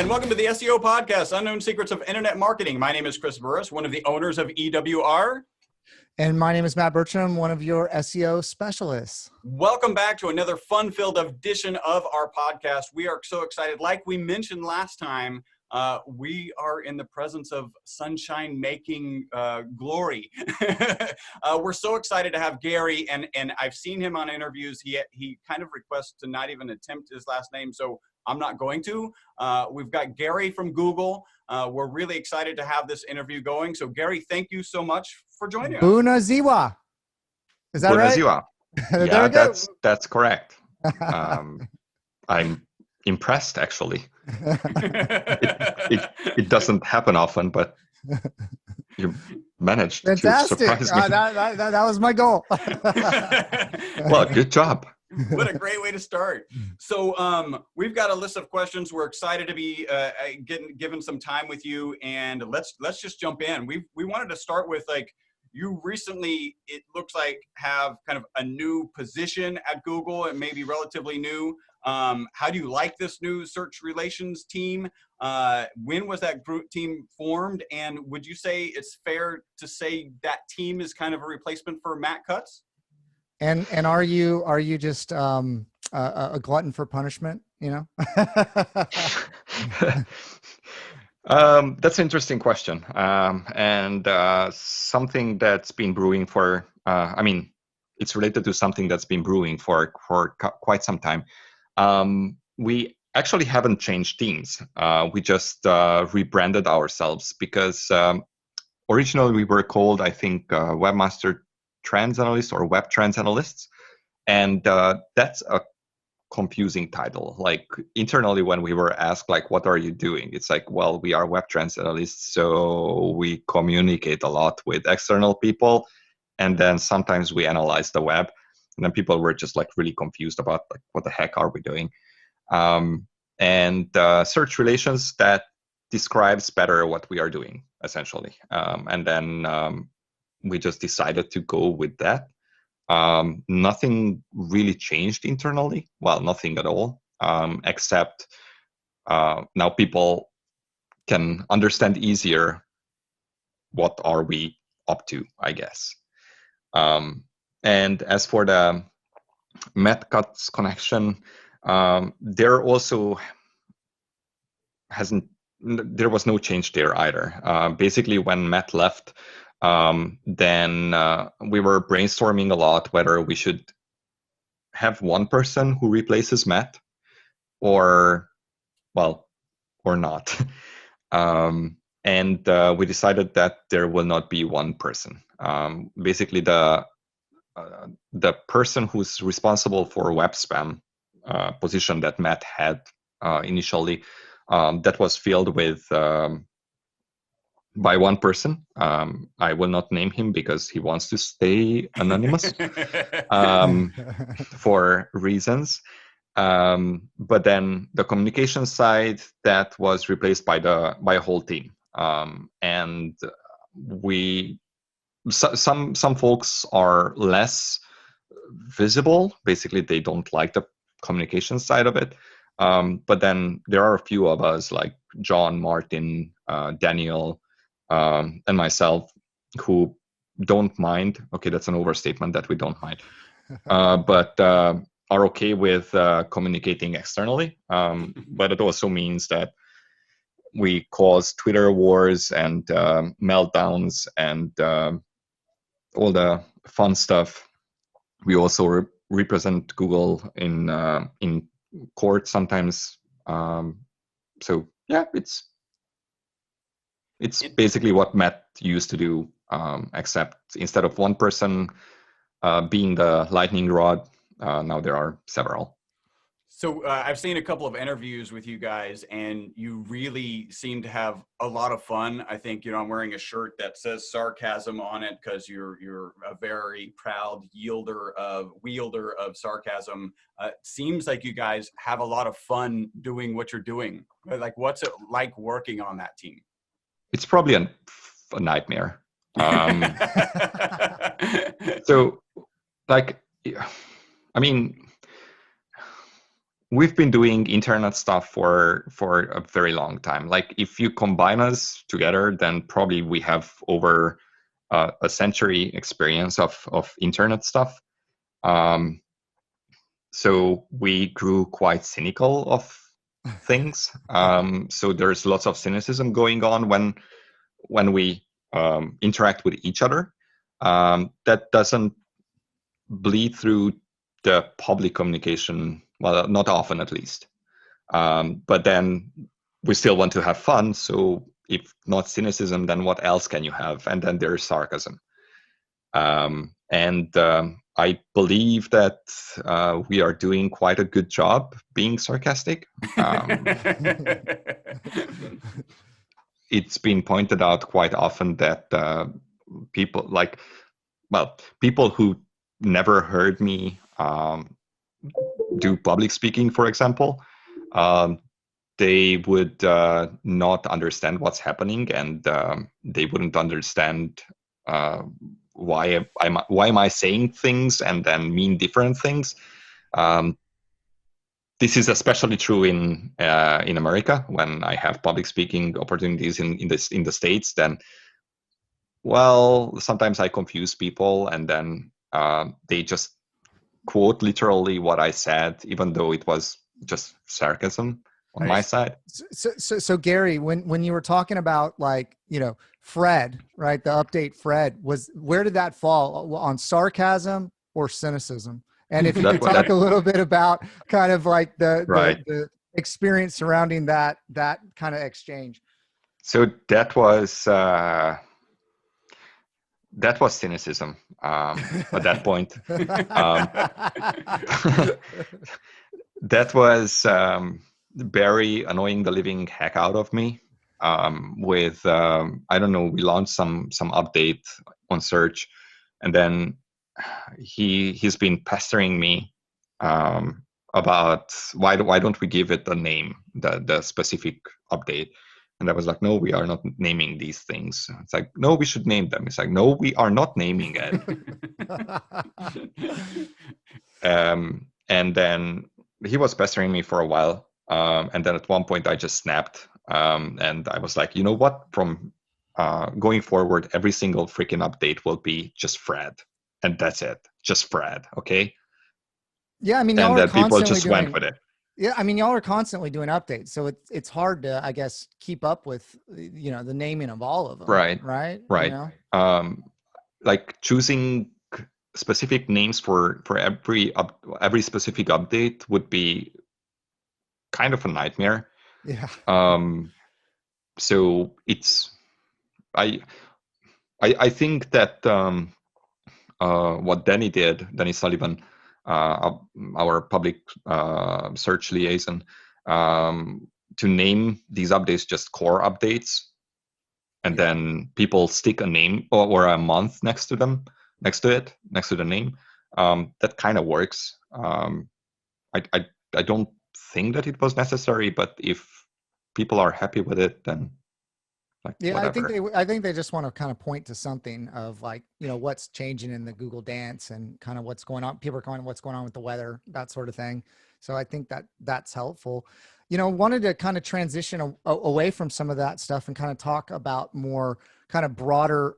and welcome to the SEO podcast, Unknown Secrets of Internet Marketing. My name is Chris Burris, one of the owners of EWR. And my name is Matt Bertram, one of your SEO specialists. Welcome back to another fun-filled edition of our podcast. We are so excited. Like we mentioned last time, we are in the presence of sunshine-making glory. We're so excited to have Gary, and I've seen him on interviews. He kind of requests to not even attempt his last name, so I'm not going to. We've got Gary from Google. We're really excited to have this interview going. So Gary, thank you so much for joining us. Bună ziua. Is that Bună right? ziua. Yeah, that's correct. I'm impressed, actually. It doesn't happen often, but you managed Fantastic. to surprise me. That was my goal. Well, good job. What a great way to start. So we've got a list of questions. We're excited to be given some time with you, and let's just jump in. We wanted to start with, like, you recently, it looks like, have kind of a new position at Google. It may be relatively new. How do you like this new search relations team? When was that group team formed? And would you say it's fair to say that team is kind of a replacement for Matt Cutts? And are you just a glutton for punishment? You know. That's an interesting question, and something that's been brewing for. It's related to something that's been brewing for quite some time. We actually haven't changed teams. We just rebranded ourselves because originally we were called, I think, Webmaster Trends Analysts or Web Trends Analysts, and that's a confusing title. Like, internally, when we were asked, like, what are you doing, it's like, well, we are Web Trends Analysts, so we communicate a lot with external people, and then sometimes we analyze the web. And then people were just like really confused about, like, what the heck are we doing? And search relations, that describes better what we are doing, essentially. And then we just decided to go with that. Nothing really changed internally. Well, nothing at all, except now people can understand easier what are we up to, I guess. And as for the Matt Cutts connection, there was no change there either. Basically, when Matt left, then we were brainstorming a lot whether we should have one person who replaces Matt or not. And we decided that there will not be one person. Basically, the person who's responsible for web spam position that Matt had initially, that was filled with by one person. I will not name him because he wants to stay anonymous for reasons. But then the communication side, that was replaced by a whole team. And some folks are less visible. Basically, they don't like the communication side of it. But then there are a few of us, like John, Martin, Daniel, and myself, who don't mind. Okay, that's an overstatement that we don't mind, but are okay with communicating externally. But it also means that we cause Twitter wars and meltdowns and all the fun stuff. We also represent Google in court sometimes. So yeah, it's basically what Matt used to do, except instead of one person being the lightning rod, now there are several. So I've seen a couple of interviews with you guys, and you really seem to have a lot of fun. I think, I'm wearing a shirt that says sarcasm on it because you're a very proud wielder of sarcasm. Seems like you guys have a lot of fun doing what you're doing. Like, what's it like working on that team? It's probably a nightmare. So, like, I mean, we've been doing internet stuff for a very long time. Like if you combine us together, then probably we have over a century experience of internet stuff. So we grew quite cynical of things. So there's lots of cynicism going on when we interact with each other. That doesn't bleed through the public communication, well, not often at least. But then we still want to have fun. So if not cynicism, then what else can you have? And then there's sarcasm. I believe that we are doing quite a good job being sarcastic. It's been pointed out quite often that people who never heard me do public speaking, for example, they would not understand what's happening, and they wouldn't understand why am I saying things and then mean different things. This is especially true in America. When I have public speaking opportunities in the States, then sometimes I confuse people, and then they just quote literally what I said, even though it was just sarcasm on my side. So Gary, when you were talking about, like, Fred, right? The update Fred, where did that fall, on sarcasm or cynicism? And if you could talk a little bit about kind of like the experience surrounding that kind of exchange. So that was cynicism at that point. That was Barry annoying the living heck out of me with I don't know, we launched some update on search, and then he's been pestering me about why don't we give it a name, the specific update. And I was like, no, we are not naming these things. It's like, no, we should name them. It's like, no, we are not naming it. And then he was pestering me for a while. And then at one point I just snapped. And I was like, you know what? From going forward, every single freaking update will be just Fred. And that's it. Just Fred. Okay. Yeah. I mean, and then people just went with it. Yeah, I mean, y'all are constantly doing updates, so it's hard to, I guess, keep up with the naming of all of them. Right. Like choosing specific names for every specific update would be kind of a nightmare. Yeah. So it's I think that what Danny Sullivan, our public search liaison, to name these updates just core updates, and then people stick a name or a month next to the name. That kind of works. I don't think that it was necessary, but if people are happy with it, then whatever. I think they just want to kind of point to something of, like, what's changing in the Google Dance and kind of what's going on. People are going, what's going on with the weather, that sort of thing. So I think that's helpful. Wanted to kind of transition away from some of that stuff and kind of talk about more kind of broader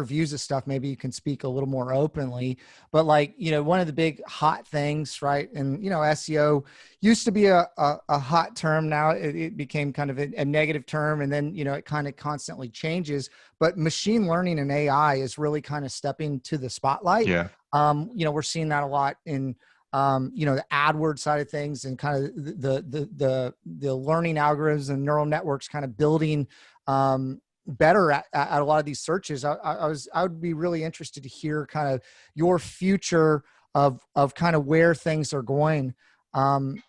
views of stuff. Maybe you can speak a little more openly, but like, one of the big hot things, right? And, SEO used to be a hot term. Now it became kind of a negative term. And then, it kind of constantly changes, but machine learning and AI is really kind of stepping to the spotlight. Yeah. We're seeing that a lot in, the AdWords side of things, and kind of the learning algorithms and neural networks kind of building better at a lot of these searches. I would be really interested to hear kind of your future of kind of where things are going, and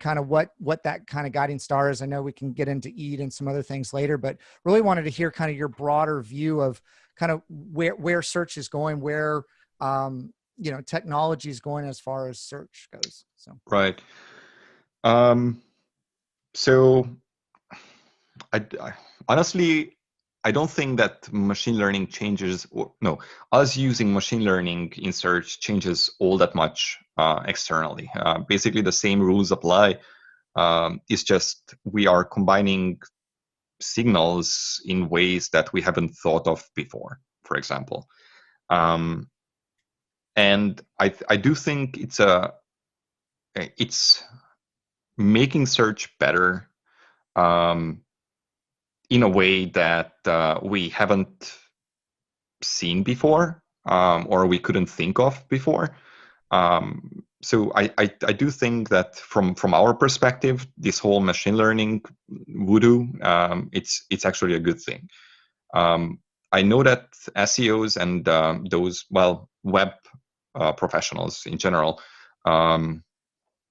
kind of what that kind of guiding star is. I know we can get into EEAT and some other things later, but really wanted to hear kind of your broader view of kind of where search is going, where technology is going as far as search goes. So right. So I honestly, I don't think that machine learning changes, us using machine learning in search changes all that much externally. Basically, the same rules apply. It's just we are combining signals in ways that we haven't thought of before, for example. And I do think it's making search better in a way that we haven't seen before, or we couldn't think of before. So I do think that from our perspective, this whole machine learning voodoo, it's actually a good thing. I know that SEOs and those, well, web professionals in general,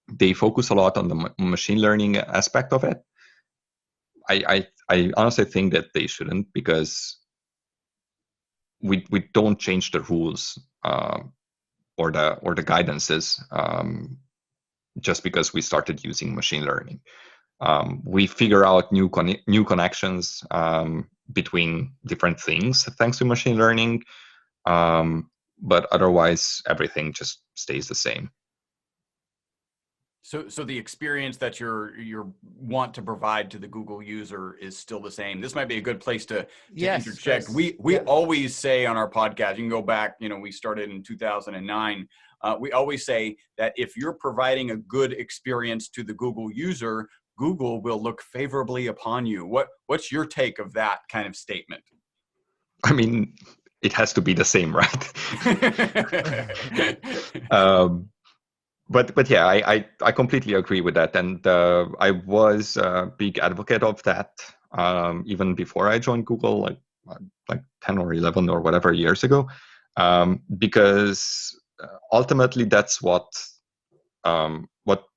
they focus a lot on the machine learning aspect of it. I honestly think that they shouldn't, because we don't change the rules or the guidances just because we started using machine learning. We figure out new connections between different things thanks to machine learning, but otherwise everything just stays the same. So the experience that you want to provide to the Google user is still the same. This might be a good place to Yes, interject. Chris. We always say on our podcast, you can go back, we started in 2009. We always say that if you're providing a good experience to the Google user, Google will look favorably upon you. What's your take of that kind of statement? I mean, it has to be the same, right? But yeah, I completely agree with that, and I was a big advocate of that even before I joined Google, like 10 or 11 or whatever years ago, because ultimately that's what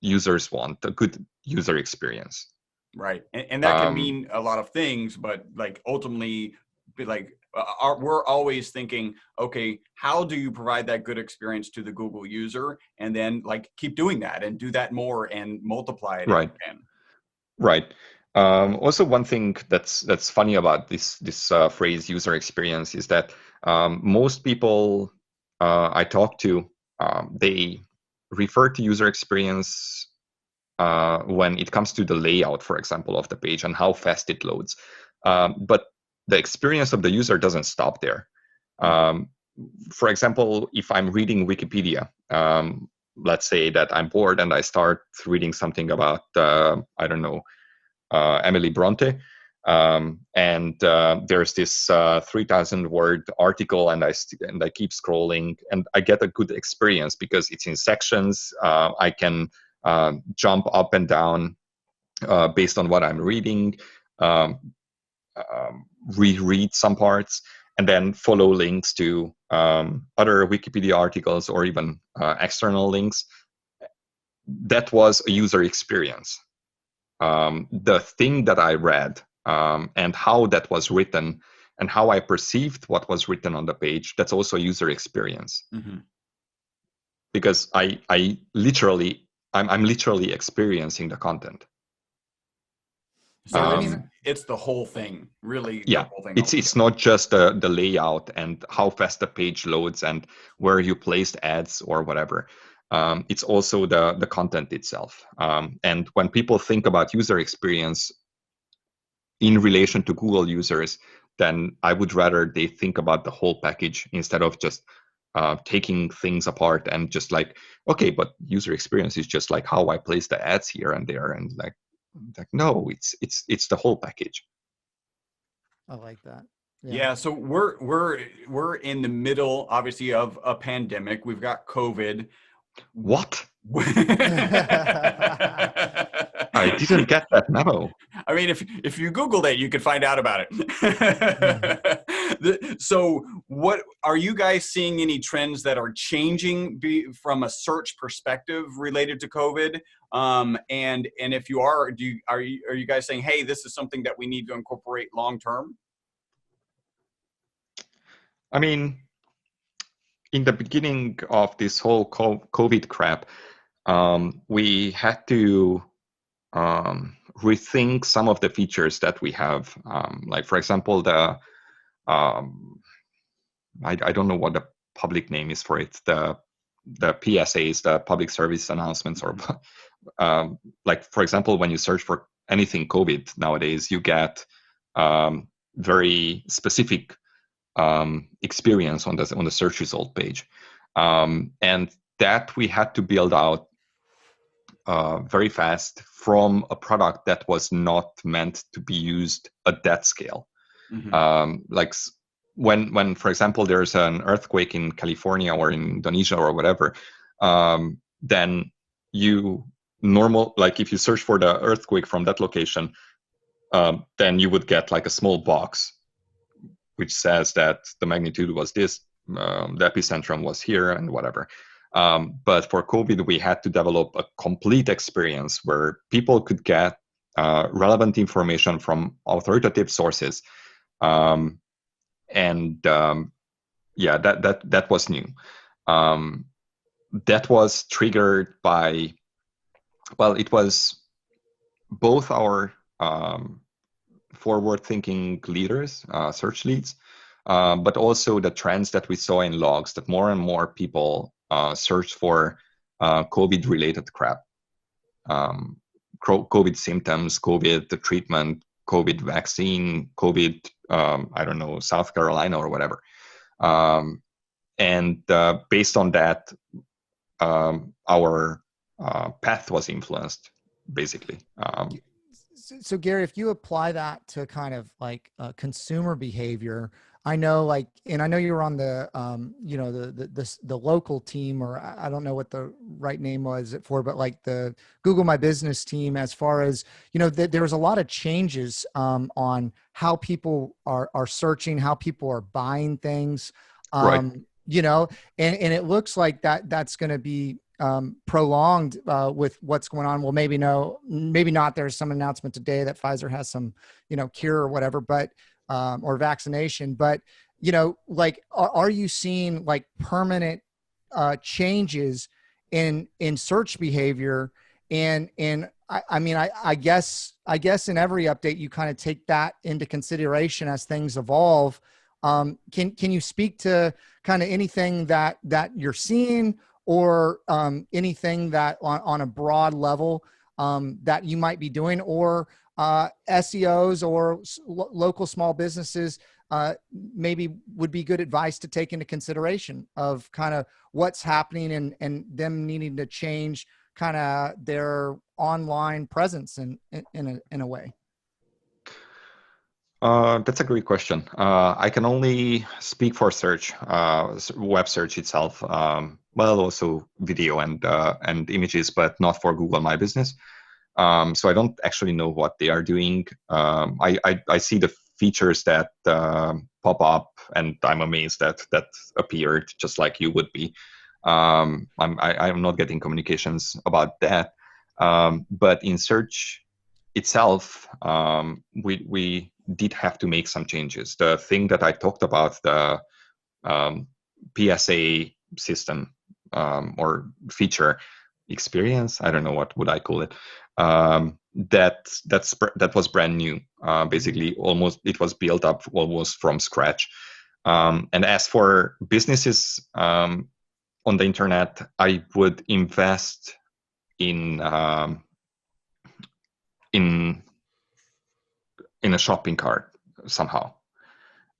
users want, a good user experience. Right, and that can mean a lot of things, but like ultimately, we're always thinking, okay, how do you provide that good experience to the Google user, and then keep doing that and do that more and multiply it. Right. Right. Also, one thing that's funny about this phrase user experience is that most people I talk to, they refer to user experience when it comes to the layout, for example, of the page and how fast it loads. But the experience of the user doesn't stop there. For example, if I'm reading Wikipedia, let's say that I'm bored and I start reading something about, I don't know, Emily Bronte, and there's this 3,000 word article, and I keep scrolling, and I get a good experience because it's in sections. I can jump up and down based on what I'm reading, reread some parts, and then follow links to other Wikipedia articles or even external links. That was a user experience. The thing that I read and how that was written and how I perceived what was written on the page, that's also a user experience. Mm-hmm. Because I'm literally experiencing the content. So it's the whole thing, really. Yeah, the whole thing it's not just the layout and how fast the page loads and where you placed ads or whatever. It's also the content itself. And when people think about user experience in relation to Google users, then I would rather they think about the whole package instead of just taking things apart and just okay, but user experience is just like how I place the ads here and there, and no, it's the whole package. I like that. Yeah. So we're in the middle, obviously, of a pandemic. We've got COVID. What? I didn't get that memo. I mean, if you Googled it, you could find out about it. So what are you guys seeing any trends that are changing from a search perspective related to COVID? And if you are, are you guys saying, hey, this is something that we need to incorporate long term? I mean, in the beginning of this whole COVID crap, we had to rethink some of the features that we have. Like, for example, I don't know what the public name is for it. The the PSAs, the public service announcements, or like, for example, when you search for anything COVID nowadays, you get very specific experience on the search result page, and that we had to build out very fast from a product that was not meant to be used at that scale. Like when, for example, there's an earthquake in California or in Indonesia or whatever, then like if you search for the earthquake from that location, then you would get like a small box which says that the magnitude was this, the epicentrum was here, and whatever. But for COVID, we had to develop a complete experience where people could get relevant information from authoritative sources. That was new. That was triggered by, well, it was both our forward-thinking leaders, search leads, but also the trends that we saw in logs, that more and more people search for COVID-related crap. COVID symptoms, COVID the treatment, COVID vaccine, COVID, I don't know, South Carolina or whatever. Based on that, our path was influenced, basically. So Gary, if you apply that to kind of like consumer behavior, I know like, and I know you were on the, the local team, or I don't know what the right name was for, but like the Google My Business team, as far as, there was a lot of changes on how people are searching, how people are buying things, right. and it looks like that's going to be prolonged with what's going on. Well, maybe not. There's some announcement today that Pfizer has some, cure or whatever, but or vaccination. But like, are you seeing like permanent changes in search behavior? And I guess in every update you kind of take that into consideration as things evolve. Can you speak to kind of anything that you're seeing, or anything that on a broad level that you might be doing, or SEOs or local small businesses maybe would be good advice to take into consideration of kind of what's happening and them needing to change kind of their online presence in a way? That's a great question. I can only speak for search, web search itself. Well, also video and images, but not for Google My Business. So I don't actually know what they are doing. I see the features that pop up, and I'm amazed that appeared, just like you would be. I'm not getting communications about that. But in search itself, we did have to make some changes. The thing that I talked about, the PSA system or feature experience, I don't know what would I call it. That was brand new. Basically, it was built up almost from scratch. And as for businesses on the internet, I would invest in a shopping cart somehow.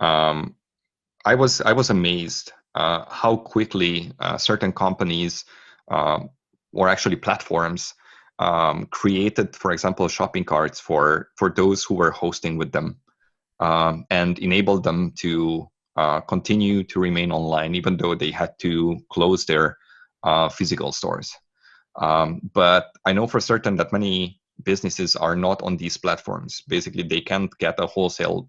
I was amazed how quickly certain companies or actually platforms created, for example, shopping carts for those who were hosting with them, and enabled them to continue to remain online even though they had to close their physical stores. But I know for certain that many businesses are not on these platforms. Basically, they can't get a wholesale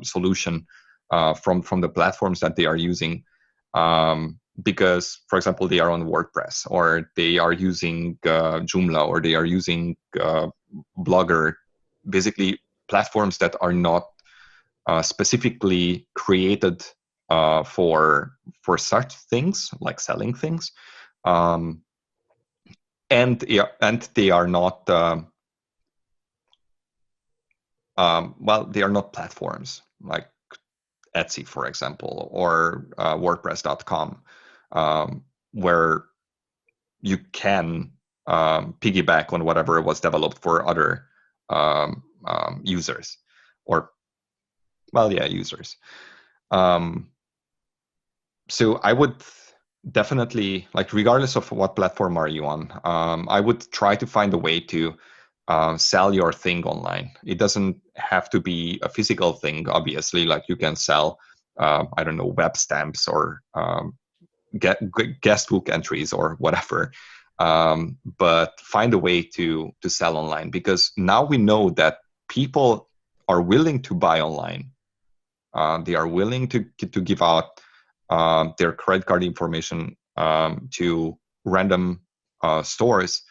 solution from the platforms that they are using, because, for example, they are on WordPress, or they are using Joomla, or they are using Blogger. Basically, platforms that are not specifically created for such things, like selling things. And they are not they are not platforms like Etsy, for example, or WordPress.com, where you can piggyback on whatever was developed for other users, or users. So I would definitely, like, regardless of what platform are you on, I would try to find a way to sell your thing online. It doesn't have to be a physical thing, obviously. Like, you can sell, I don't know, web stamps or guest book entries or whatever. But find a way to sell online, because now we know that people are willing to buy online. They are willing to give out their credit card information to random stores,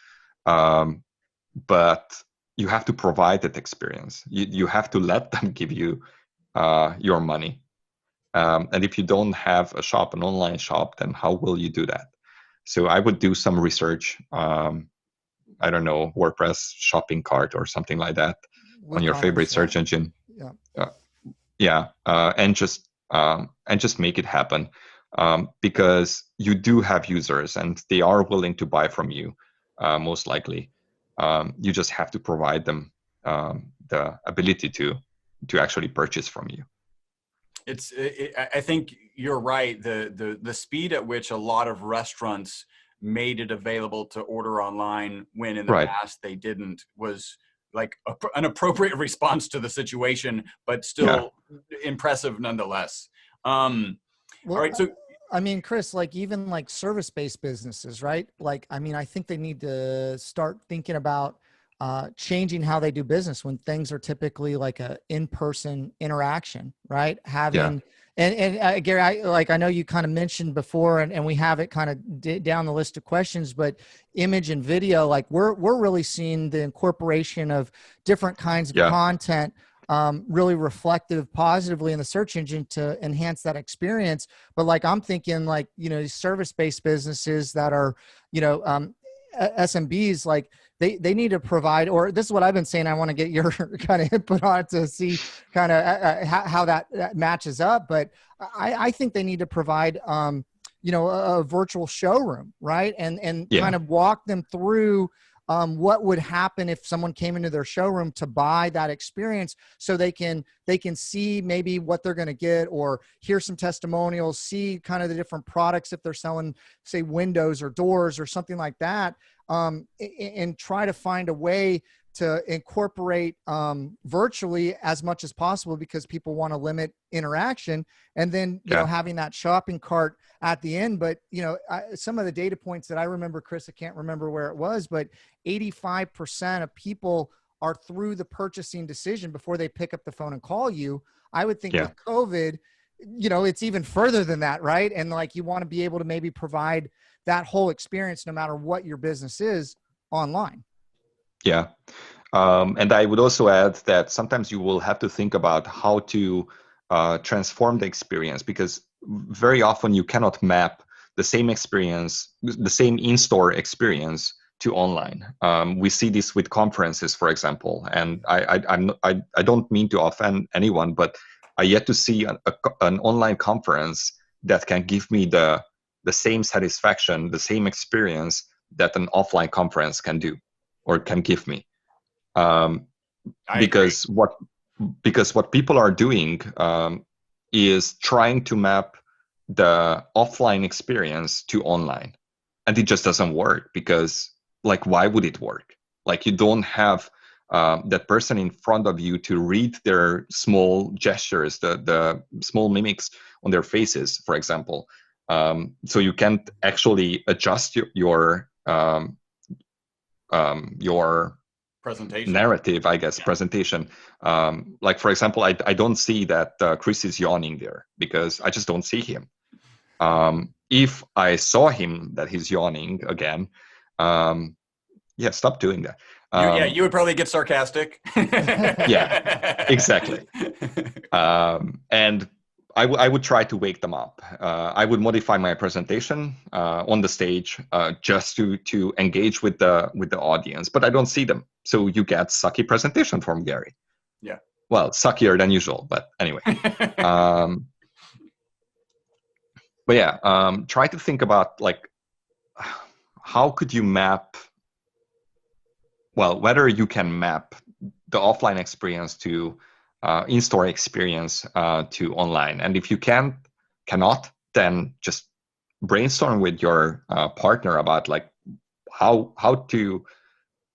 but you have to provide that experience. You have to let them give you your money. And if you don't have a shop, an online shop, then how will you do that? So I would do some research. I don't know, WordPress shopping cart or something like that on your favorite search engine. Yeah. And just make it happen, because you do have users and they are willing to buy from you, most likely. You just have to provide them the ability to actually purchase from you. I think you're right. The speed at which a lot of restaurants made it available to order online when in the past they didn't was like an appropriate response to the situation, but still impressive nonetheless. All right. So, I mean, Chris, like, even like service-based businesses, right? Like, I mean, I think they need to start thinking about changing how they do business when things are typically like a in-person interaction, right? Having, and Gary, I know you kind of mentioned before, and we have it kind of down the list of questions, but image and video, like we're really seeing the incorporation of different kinds of content, really reflective positively in the search engine to enhance that experience. But like, I'm thinking like, you know, service-based businesses that are, you know, SMBs, like they need to provide, or this is what I've been saying, I want to get your kind of input on it to see kind of how that matches up. But I think they need to provide, you know, a virtual showroom, right? And kind of walk them through what would happen if someone came into their showroom to buy that experience, so they can see maybe what they're going to get, or hear some testimonials, see kind of the different products if they're selling, say, windows or doors or something like that, and try to find a way to incorporate virtually as much as possible, because people want to limit interaction, and then, you know, having that shopping cart at the end. But, you know, some of the data points that I remember, Chris, I can't remember where it was, but 85% of people are through the purchasing decision before they pick up the phone and call you. I would think with COVID, you know, it's even further than that, right? And like, you want to be able to maybe provide that whole experience, no matter what your business is, online. Yeah. And I would also add that sometimes you will have to think about how to transform the experience, because very often you cannot map the same experience, the same in-store experience, to online. We see this with conferences, for example, and I don't mean to offend anyone, but I yet to see an online conference that can give me the same satisfaction, the same experience that an offline conference can do or can give me. Because what people are doing is trying to map the offline experience to online, and it just doesn't work, because, like, why would it work? Like, you don't have that person in front of you to read their small gestures, the small mimics on their faces, for example. So you can't actually adjust your presentation narrative, I guess, presentation. Like, for example, I don't see that Chris is yawning there, because I just don't see him. If I saw him that he's yawning again, stop doing that. You would probably get sarcastic. Yeah, exactly. And I would try to wake them up. I would modify my presentation on the stage just to engage with the audience, but I don't see them. So you get sucky presentation from Gary. Yeah. Well, suckier than usual, but anyway. But yeah, try to think about, like, how could you map, well, whether you can map the offline experience to in-store experience to online. And if you cannot, then just brainstorm with your partner about like how to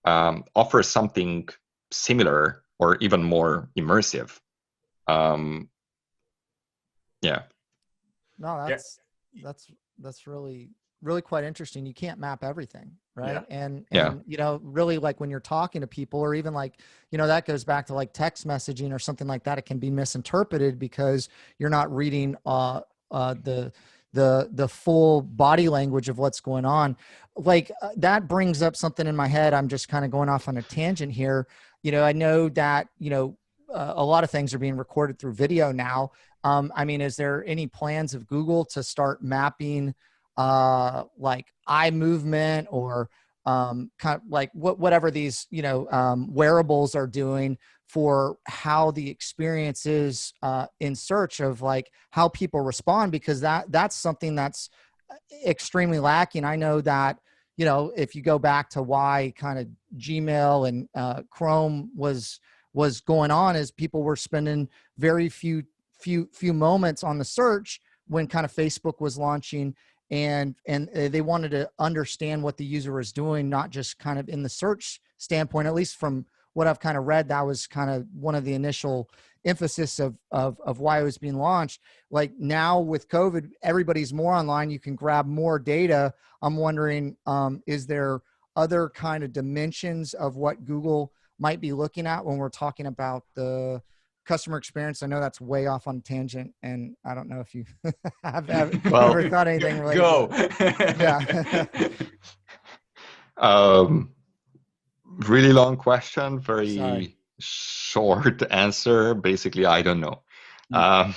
offer something similar or even more immersive. Yeah. No, that's really quite interesting. You can't map everything, right? Yeah. And you know, really, like when you're talking to people, or even like, you know, that goes back to like text messaging or something like that. It can be misinterpreted because you're not reading the full body language of what's going on. Like that brings up something in my head. I'm just kind of going off on a tangent here. You know, I know that, you know, a lot of things are being recorded through video now. I mean, is there any plans of Google to start mapping like eye movement or kind of like whatever these, you know, wearables are doing for how the experience is in search of like how people respond? Because that's something that's extremely lacking. I know that, you know, if you go back to why kind of Gmail and Chrome was going on, is people were spending very few moments on the search when kind of Facebook was launching, and they wanted to understand what the user was doing, not just kind of in the search standpoint. At least from what I've kind of read, that was kind of one of the initial emphasis of why it was being launched. Like now with COVID, everybody's more online. You can grab more data. I'm wondering, is there other kind of dimensions of what Google might be looking at when we're talking about the customer experience? I know that's way off on a tangent, and I don't know if you have ever thought anything related go. to it. Yeah. Really long question, very Sorry. short answer. Basically, I don't know. I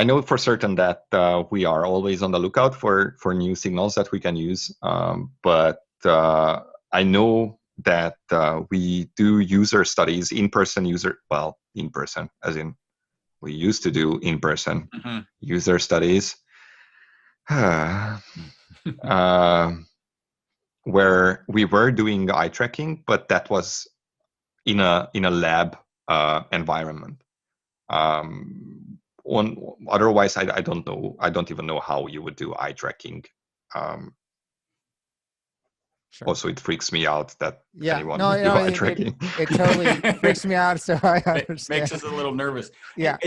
know for certain that we are always on the lookout for new signals that we can use. But I know that we do user studies, in-person, as in we used to do in-person user studies, where we were doing eye tracking, but that was in a lab environment. Otherwise, I don't know. I don't even know how you would do eye tracking. Sure. Also, it freaks me out that anyone no, would do eye tracking. It totally freaks me out. So I understand. Makes us a little nervous. Yeah.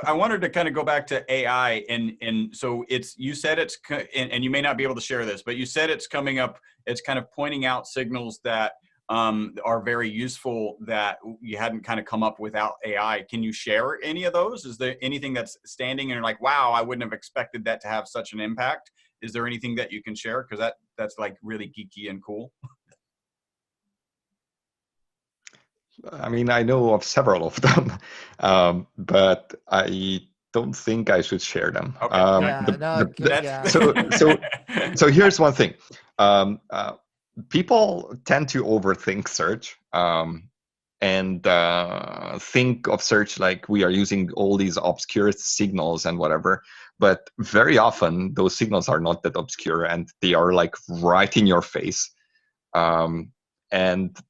I wanted to kind of go back to AI, and so you said it's, and you may not be able to share this, but you said it's coming up. It's kind of pointing out signals that are very useful that you hadn't kind of come up without AI. Can you share any of those? Is there anything that's standing and you're like, wow, I wouldn't have expected that to have such an impact? Is there anything that you can share? Because that's like really geeky and cool. I mean, I know of several of them, but I don't think I should share them. Okay. So here's one thing. People tend to overthink search and think of search like we are using all these obscure signals and whatever. But very often those signals are not that obscure, and they are like right in your face. And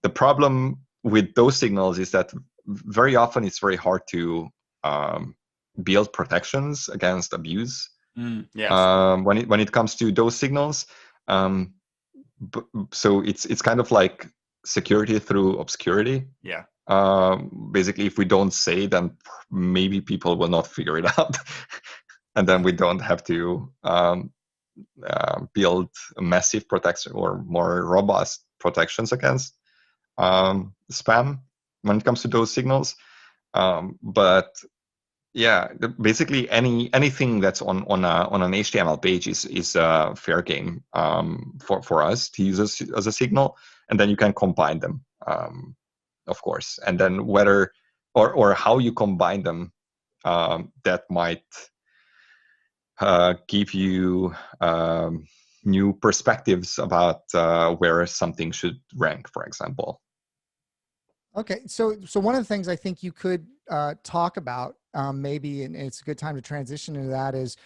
the problem with those signals is that very often it's very hard to build protections against abuse. Yes. When it comes to those signals. So it's kind of like security through obscurity. Yeah. Basically, if we don't say, then maybe people will not figure it out, and then we don't have to build a massive protection or more robust protections against spam when it comes to those signals. But yeah, basically anything that's on an HTML page is fair game for us to use as a signal, and then you can combine them, of course, and then whether or how you combine them, that might give you new perspectives about where something should rank, for example. Okay, so one of the things I think you could talk about maybe, and it's a good time to transition into that, is,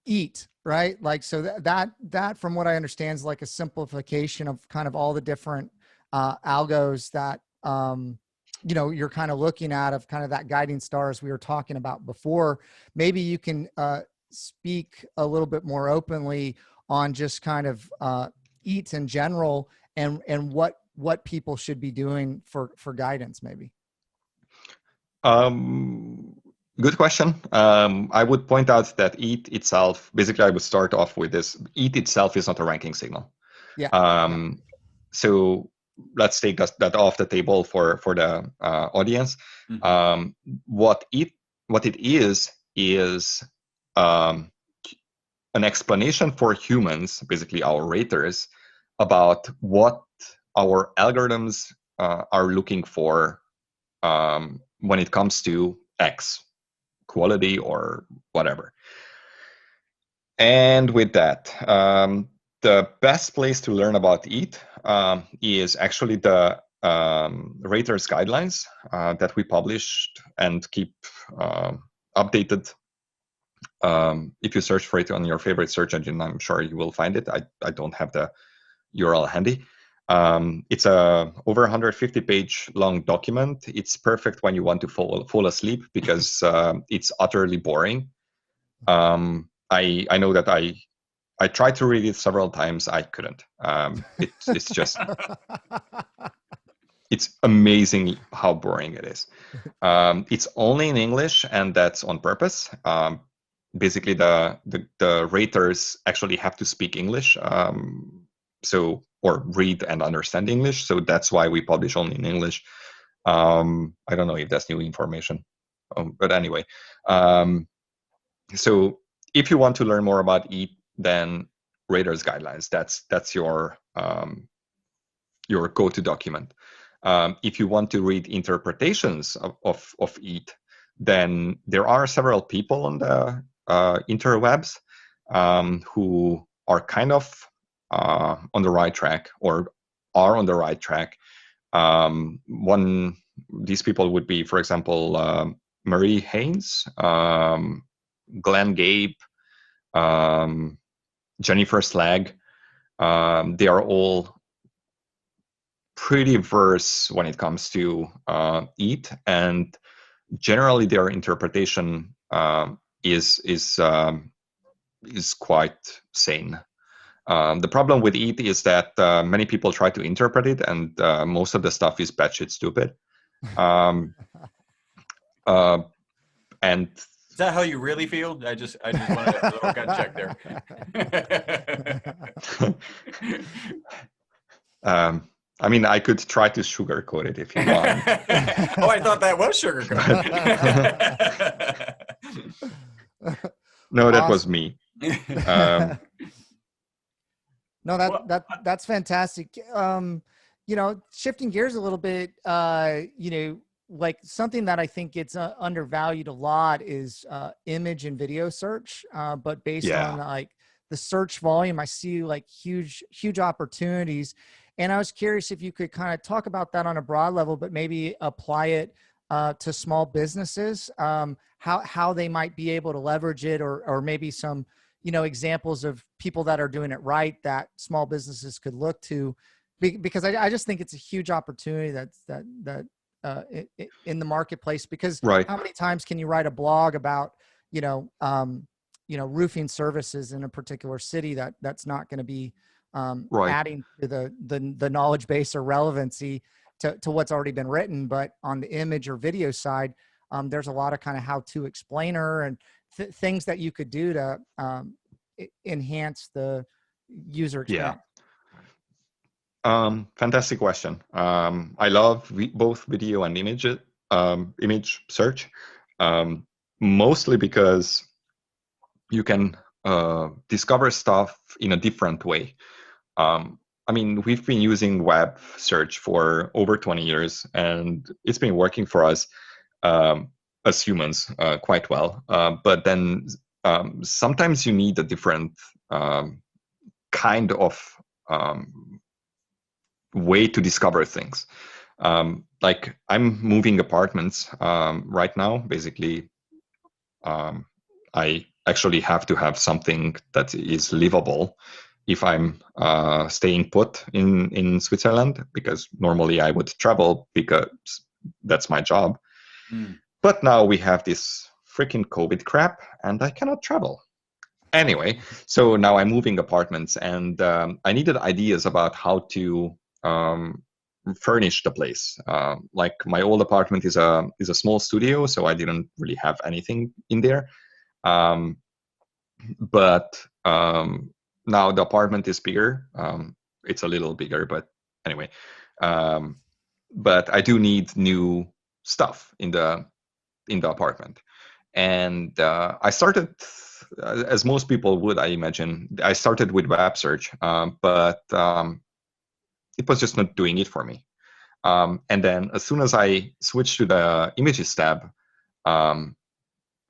EAT, right? Like, so that from what I understand is like a simplification of kind of all the different algos that, you're kind of looking at, of kind of that guiding stars we were talking about before. Maybe you can speak a little bit more openly on just kind of EAT in general, and what people should be doing for guidance, maybe. Good question. I would point out that EAT itself, basically I would start off with this. EAT itself is not a ranking signal. Yeah. So let's take that off the table for the audience. Mm-hmm. What it is an explanation for humans, basically our raters, about what our algorithms are looking for when it comes to X, quality or whatever. And with that, the best place to learn about EAT is actually the raters guidelines that we published and keep updated. If you search for it on your favorite search engine, I'm sure you will find it. I don't have the URL handy. It's a over 150 page long document. It's perfect when you want to fall asleep, because it's utterly boring. I know that I tried to read it several times. I couldn't. It's just it's amazing how boring it is. It's only in English, and that's on purpose. Basically, the raters actually have to speak English, or read and understand English. So that's why we publish only in English. I don't know if that's new information, but anyway. So if you want to learn more about EAT, then raters guidelines. That's your go-to document. If you want to read interpretations of EAT, then there are several people on the interwebs who are kind of on the right track, or are on the right track. These people would be, for example, Marie Haynes, Glenn Gabe, Jennifer Slag. They are all pretty versed when it comes to EAT, and generally their interpretation is quite sane. The problem with EAT is that many people try to interpret it, and most of the stuff is batshit stupid. And is that how you really feel? I just wanted a little gut check there. I mean, I could try to sugarcoat it if you want. Oh, I thought that was sugarcoat. No, that was me. No, that's fantastic. Shifting gears a little bit, like something that I think gets undervalued a lot is image and video search. But based on like the search volume, I see like huge opportunities. And I was curious if you could kind of talk about that on a broad level, but maybe apply it to small businesses, how they might be able to leverage it, or maybe some, examples of people that are doing it right that small businesses could look to, because I just think it's a huge opportunity that in the marketplace, because right. How many times can you write a blog about, roofing services in a particular city that's not going to be right. adding to the knowledge base or relevancy to what's already been written. But on the image or video side, there's a lot of kind of how-to explainer and things that you could do to enhance the user experience. Yeah. Fantastic question. I love both video and image search, mostly because you can discover stuff in a different way. I mean, we've been using web search for over 20 years, and it's been working for us as humans quite well. But then sometimes you need a different kind of way to discover things. Like I'm moving apartments right now. Basically, I actually have to have something that is livable if I'm staying put in Switzerland, because normally I would travel because that's my job. But now we have this freaking COVID crap, and I cannot travel. Anyway, so now I'm moving apartments, and I needed ideas about how to furnish the place. Like my old apartment is a small studio, so I didn't really have anything in there. But now the apartment is bigger. It's a little bigger, but anyway. But I do need new stuff in the apartment, and I started, as most people would, I imagine. I started with web search, but it was just not doing it for me. And then as soon as I switched to the images tab,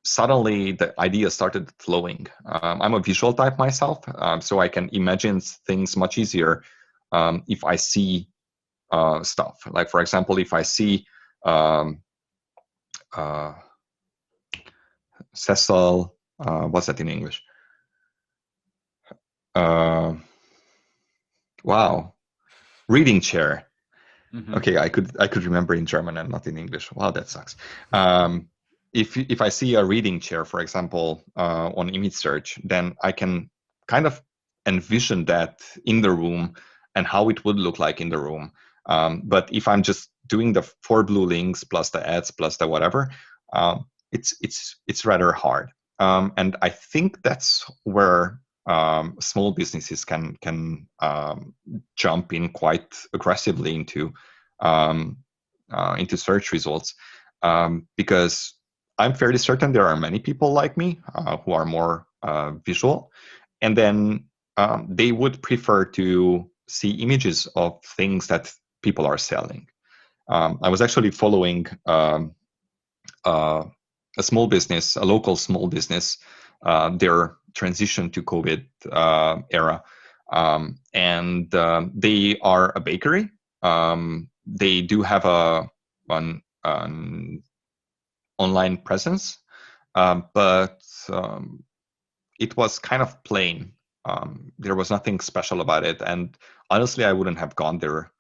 suddenly the idea started flowing. I'm a visual type myself, so I can imagine things much easier if I see stuff. Like, for example, if I see Cecil, what's that in English? Wow, reading chair. Okay, I could remember in German and not in English. Wow, that sucks. If I see a reading chair, for example, on image search, then I can kind of envision that in the room and how it would look like in the room. But if I'm just doing the 4 blue links plus the ads plus the whatever, it's rather hard. And I think that's where small businesses can jump in quite aggressively into search results, because I'm fairly certain there are many people like me who are more visual, and then they would prefer to see images of things that people are selling. I was actually following a small business, a local small business, their transition to COVID era, and they are a bakery. They do have an online presence, but it was kind of plain. There was nothing special about it, and honestly, I wouldn't have gone there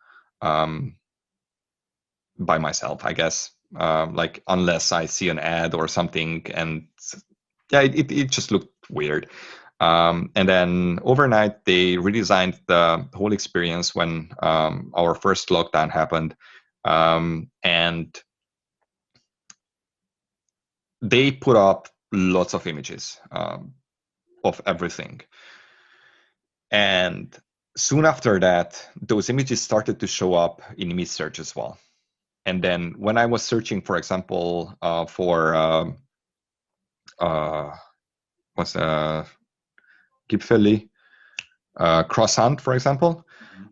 by myself, I guess. Like, unless I see an ad or something, and yeah, it just looked weird. And then overnight, they redesigned the whole experience when our first lockdown happened, and they put up lots of images of everything. And soon after that, those images started to show up in image search as well. And then when I was searching, for example, for what's Gipfeli, croissant, for example,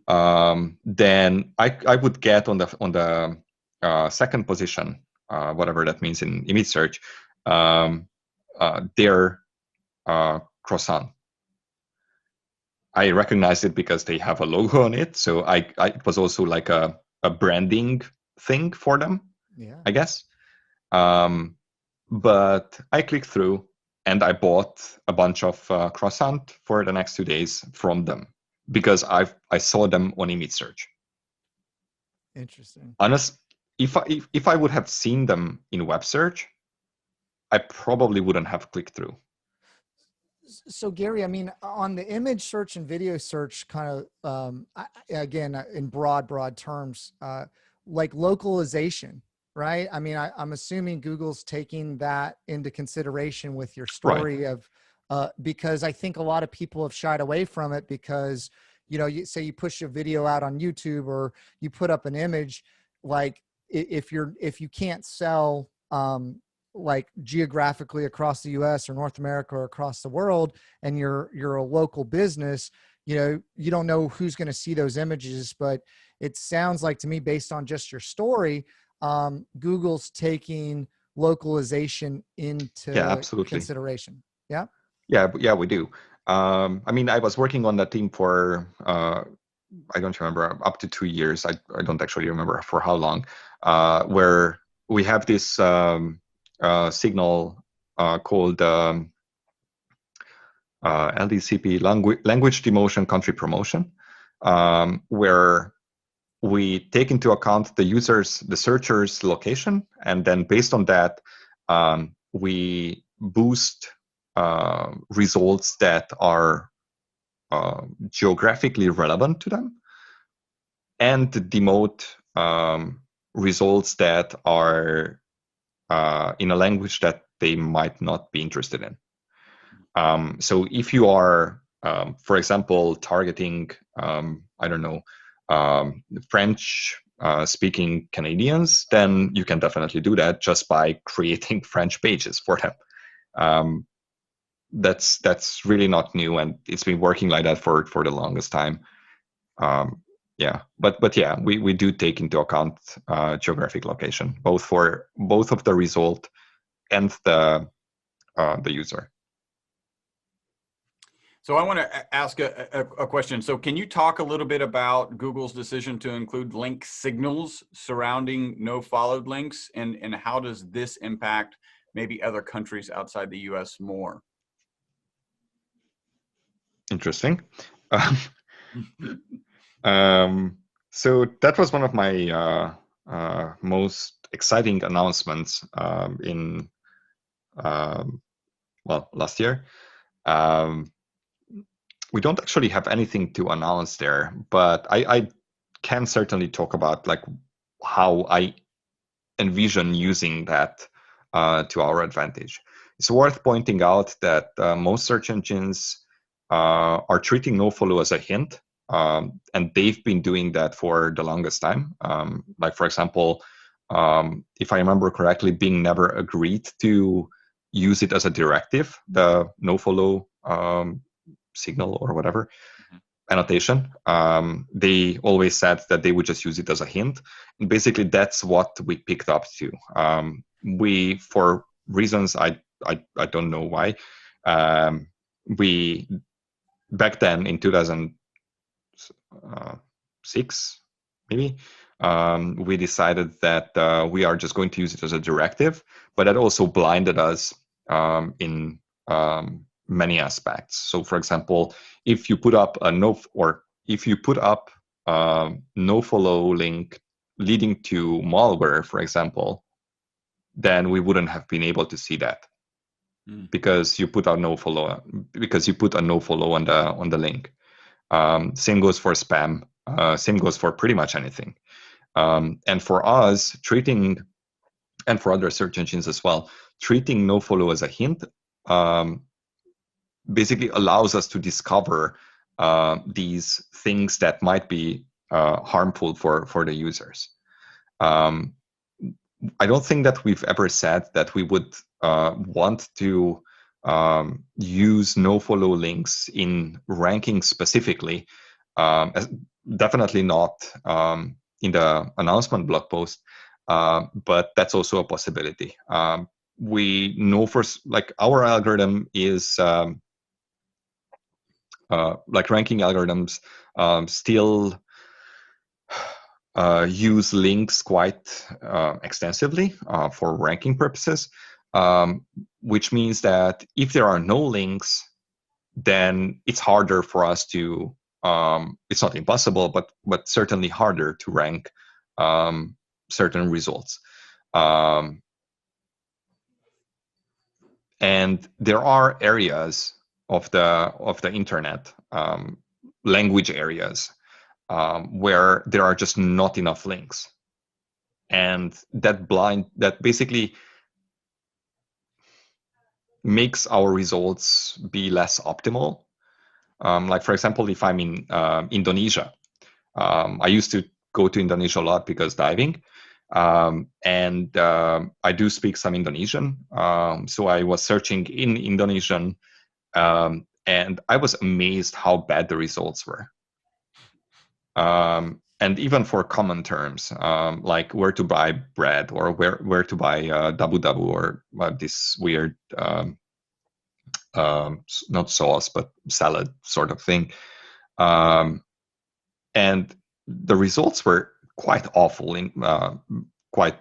then I would get on the second position, whatever that means in image search, their croissant. I recognized it because they have a logo on it, so it was also like a branding thing for them, I guess. But I clicked through and I bought a bunch of croissant for the next 2 days from them because I saw them on image search. Interesting. If I would have seen them in web search, I probably wouldn't have clicked through. So Gary, I mean, on the image search and video search, kind of, again, in broad terms, like localization, right? I mean, I'm assuming Google's taking that into consideration with your story, right, of, because I think a lot of people have shied away from it because, you know, you say you push a video out on YouTube or you put up an image, like if you can't sell, like geographically across the US or North America or across the world, and you're a local business, you know, you don't know who's going to see those images. But it sounds like to me, based on just your story, Google's taking localization into consideration. Yeah, we do. I mean, I was working on that team for I don't remember, up to 2 years. I don't actually remember for how long, where we have this signal called LDCP, language demotion country promotion, where we take into account the searcher's location, and then based on that, we boost results that are geographically relevant to them, and demote results that are in a language that they might not be interested in. So if you are, for example, targeting, I don't know, French speaking Canadians, then you can definitely do that just by creating French pages for them. That's really not new, and it's been working like that for the longest time. Yeah, but yeah, we do take into account geographic location, both of the result and the user. So I want to ask a question. So can you talk a little bit about Google's decision to include link signals surrounding no followed links, and how does this impact maybe other countries outside the US more? Interesting. So that was one of my most exciting announcements in last year. We don't actually have anything to announce there, but I can certainly talk about like how I envision using that to our advantage. It's worth pointing out that most search engines are treating nofollow as a hint, and they've been doing that for the longest time. Like for example, if I remember correctly, Bing never agreed to use it as a directive, the nofollow signal or whatever annotation. They always said that they would just use it as a hint, and basically that's what we picked up to. We, for reasons I don't know why, we back then in 2006 maybe, we decided that we are just going to use it as a directive, but that also blinded us in many aspects. So for example, if you put up a nofollow link leading to malware, for example, then we wouldn't have been able to see that because you put a nofollow on the link. Same goes for spam. Same goes for pretty much anything. And for us, and for other search engines as well, treating nofollow as a hint basically allows us to discover these things that might be harmful for the users. I don't think that we've ever said that we would want to use nofollow links in ranking specifically. Definitely not in the announcement blog post, but that's also a possibility. We know like our algorithm is like ranking algorithms still use links quite extensively for ranking purposes, which means that if there are no links, then it's harder for us to, it's not impossible, but certainly harder to rank certain results. And there are areas of the internet, language areas, where there are just not enough links, and that basically makes our results be less optimal. Like for example, if I'm in Indonesia, I used to go to Indonesia a lot because diving, and I do speak some Indonesian, so I was searching in Indonesian, and I was amazed how bad the results were. And even for common terms, like where to buy bread, or where to buy dabu-dabu, or this weird not sauce but salad sort of thing, and the results were quite awful, quite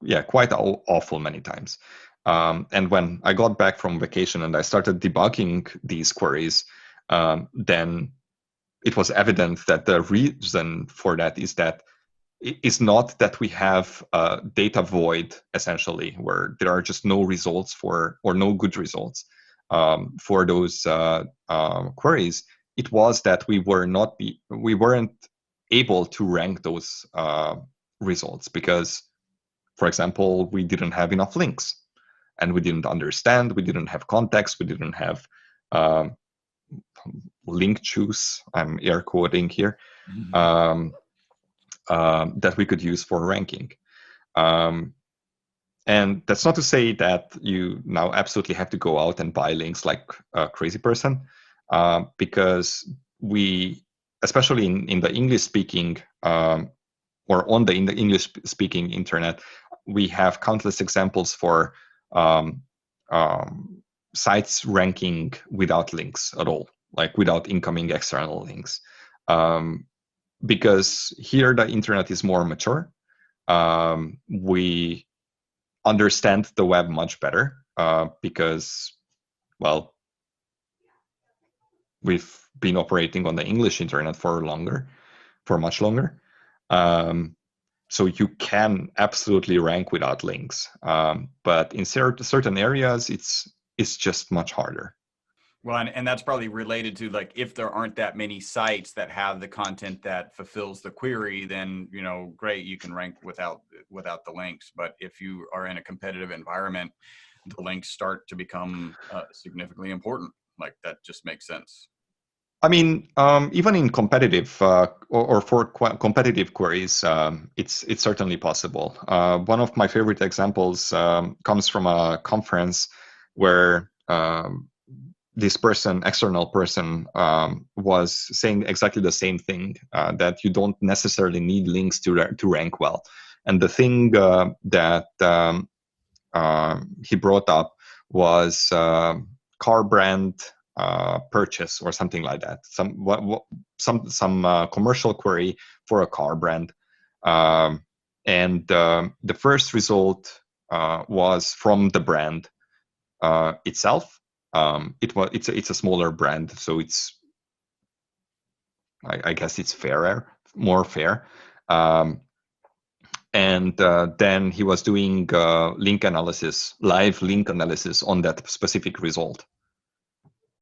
awful many times. And when I got back from vacation and I started debugging these queries, then it was evident that the reason for that is not that we have a data void, essentially, where there are just no results or no good results for those queries. It was that we weren't able to rank those results because, for example, we didn't have enough links, and we didn't understand, we didn't have context, we didn't have link juice, I'm air quoting here, that we could use for ranking. And that's not to say that you now absolutely have to go out and buy links like a crazy person, because we, especially in the English-speaking or on the English-speaking internet, we have countless examples for sites ranking without links at all, like without incoming external links. Because here the internet is more mature. We understand the web much better because, well, we've been operating on the English internet for much longer. So you can absolutely rank without links, but in certain areas, it's just much harder. Well, and that's probably related to, like, if there aren't that many sites that have the content that fulfills the query, then, you know, great, you can rank without the links. But if you are in a competitive environment, the links start to become significantly important. Like, that just makes sense. I mean, even in competitive or for competitive queries, it's certainly possible. One of my favorite examples comes from a conference where this external person, was saying exactly the same thing, that you don't necessarily need links to rank well. And the thing that he brought up was car brand purchase or something like that. Some commercial query for a car brand, and the first result was from the brand itself. It's a smaller brand, so I guess it's more fair. And then he was doing live link analysis on that specific result,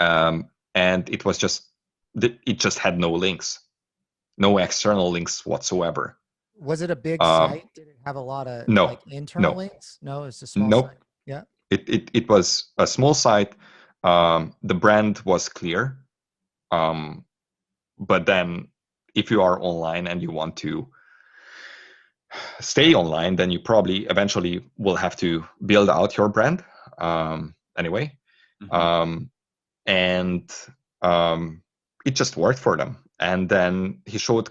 and it just had no links, no external links whatsoever. Was it a big site? Did it have a lot of like internal links? No, it's a small site. Yeah. It was a small site. The brand was clear. But then if you are online and you want to stay online, then you probably eventually will have to build out your brand anyway. Mm-hmm. And it just worked for them. And then he showed,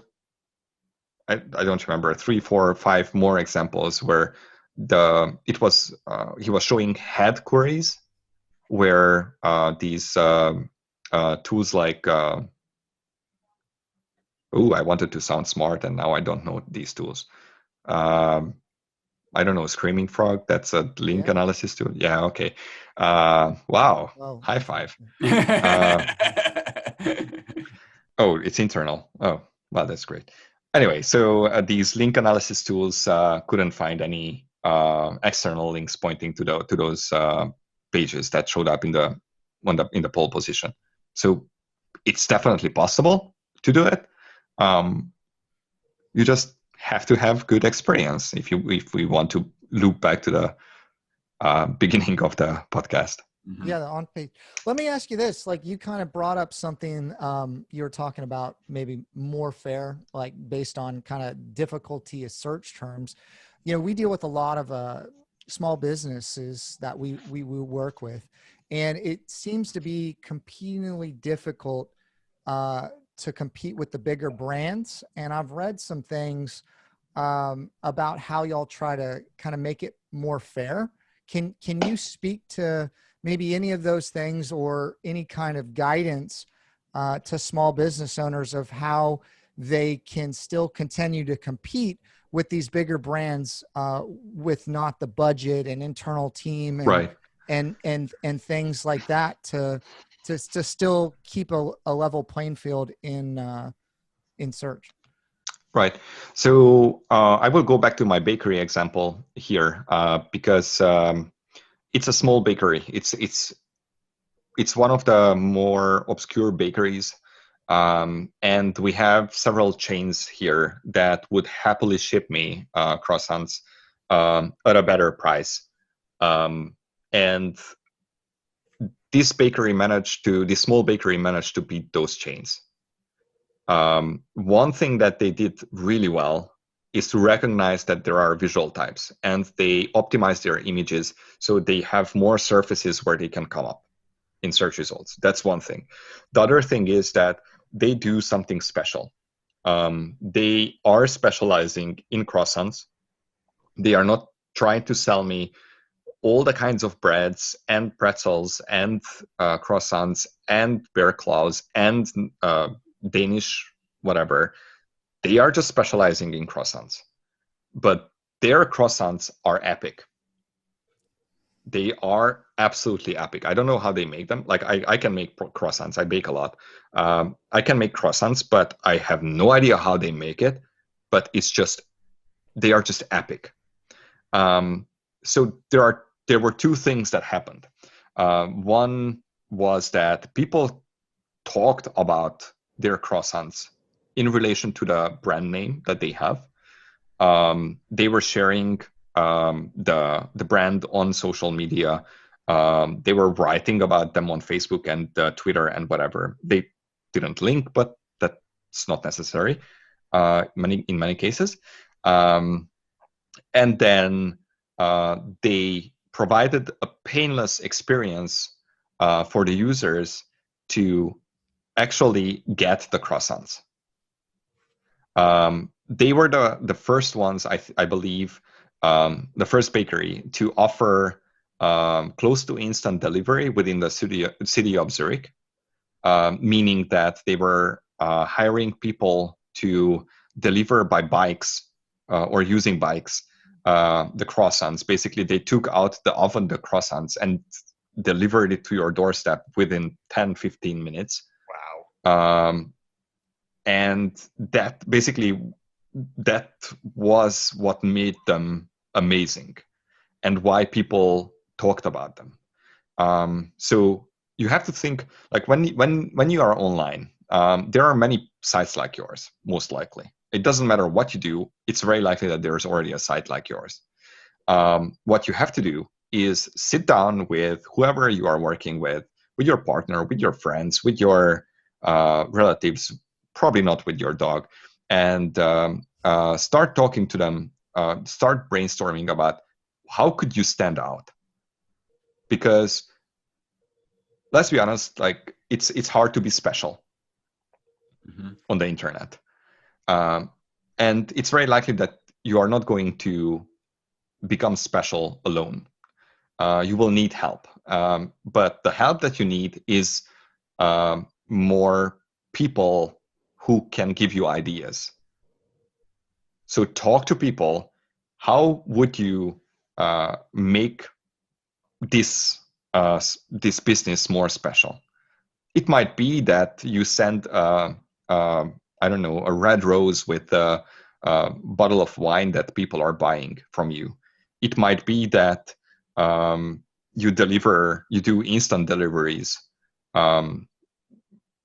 I don't remember, 3, 4, 5 more examples where he was showing head queries where these tools like I wanted to sound smart and now I don't know these tools. I don't know, Screaming Frog, that's a link analysis tool. Yeah, okay. Wow. Oh. High five. It's internal. Oh, well, that's great. Anyway, so these link analysis tools couldn't find any external links pointing to those pages that showed up in the pole position. So it's definitely possible to do it. You just have to have good experience if we want to loop back to the beginning of the podcast. Mm-hmm. Yeah, the on page. Let me ask you this: like, you kind of brought up something you were talking about, maybe more fair, like based on kind of difficulty of search terms. You know, we deal with a lot of small businesses that we work with, and it seems to be competingly difficult to compete with the bigger brands. And I've read some things about how y'all try to kind of make it more fair. Can you speak to maybe any of those things or any kind of guidance to small business owners of how they can still continue to compete, with these bigger brands, with not the budget and internal team and things like that to still keep a level playing field in search. Right. So I will go back to my bakery example here because it's a small bakery. It's one of the more obscure bakeries. And we have several chains here that would happily ship me croissants at a better price. And this small bakery managed to beat those chains. One thing that they did really well is to recognize that there are visual types, and they optimize their images so they have more surfaces where they can come up in search results. That's one thing. The other thing is that they do something special. They are specializing in croissants. They are not trying to sell me all the kinds of breads and pretzels and croissants and bear claws and Danish, whatever. They are just specializing in croissants. But their croissants are epic. They are absolutely epic. I don't know how they make them. Like I can make croissants. I bake a lot. I can make croissants, but I have no idea how they make it. But they are just epic. So there were two things that happened. One was that people talked about their croissants in relation to the brand name that they have. They were sharing the brand on social media. They were writing about them on Facebook and Twitter and whatever. They didn't link, but that's not necessary in many cases. And then they provided a painless experience for the users to actually get the croissants. They were the first ones, I believe, the first bakery to offer close to instant delivery within the city of Zurich, meaning that they were hiring people to deliver by bikes or using bikes the croissants. Basically, they took out the oven the croissants and delivered it to your doorstep within 10-15 minutes. Wow. And that was what made them amazing and why people talked about them. So you have to think, like, when you are online, there are many sites like yours, most likely. It doesn't matter what you do, it's very likely that there's already a site like yours. What you have to do is sit down with whoever you are working with your partner, with your friends, with your relatives, probably not with your dog, and start talking to them, start brainstorming about how could you stand out. Because let's be honest, like it's hard to be special on the internet. And it's very likely that you are not going to become special alone. You will need help. But the help that you need is more people who can give you ideas. So talk to people. How would you make this business more special? It might be that you send I don't know, a red rose with a bottle of wine that people are buying from you. It might be that you do instant deliveries.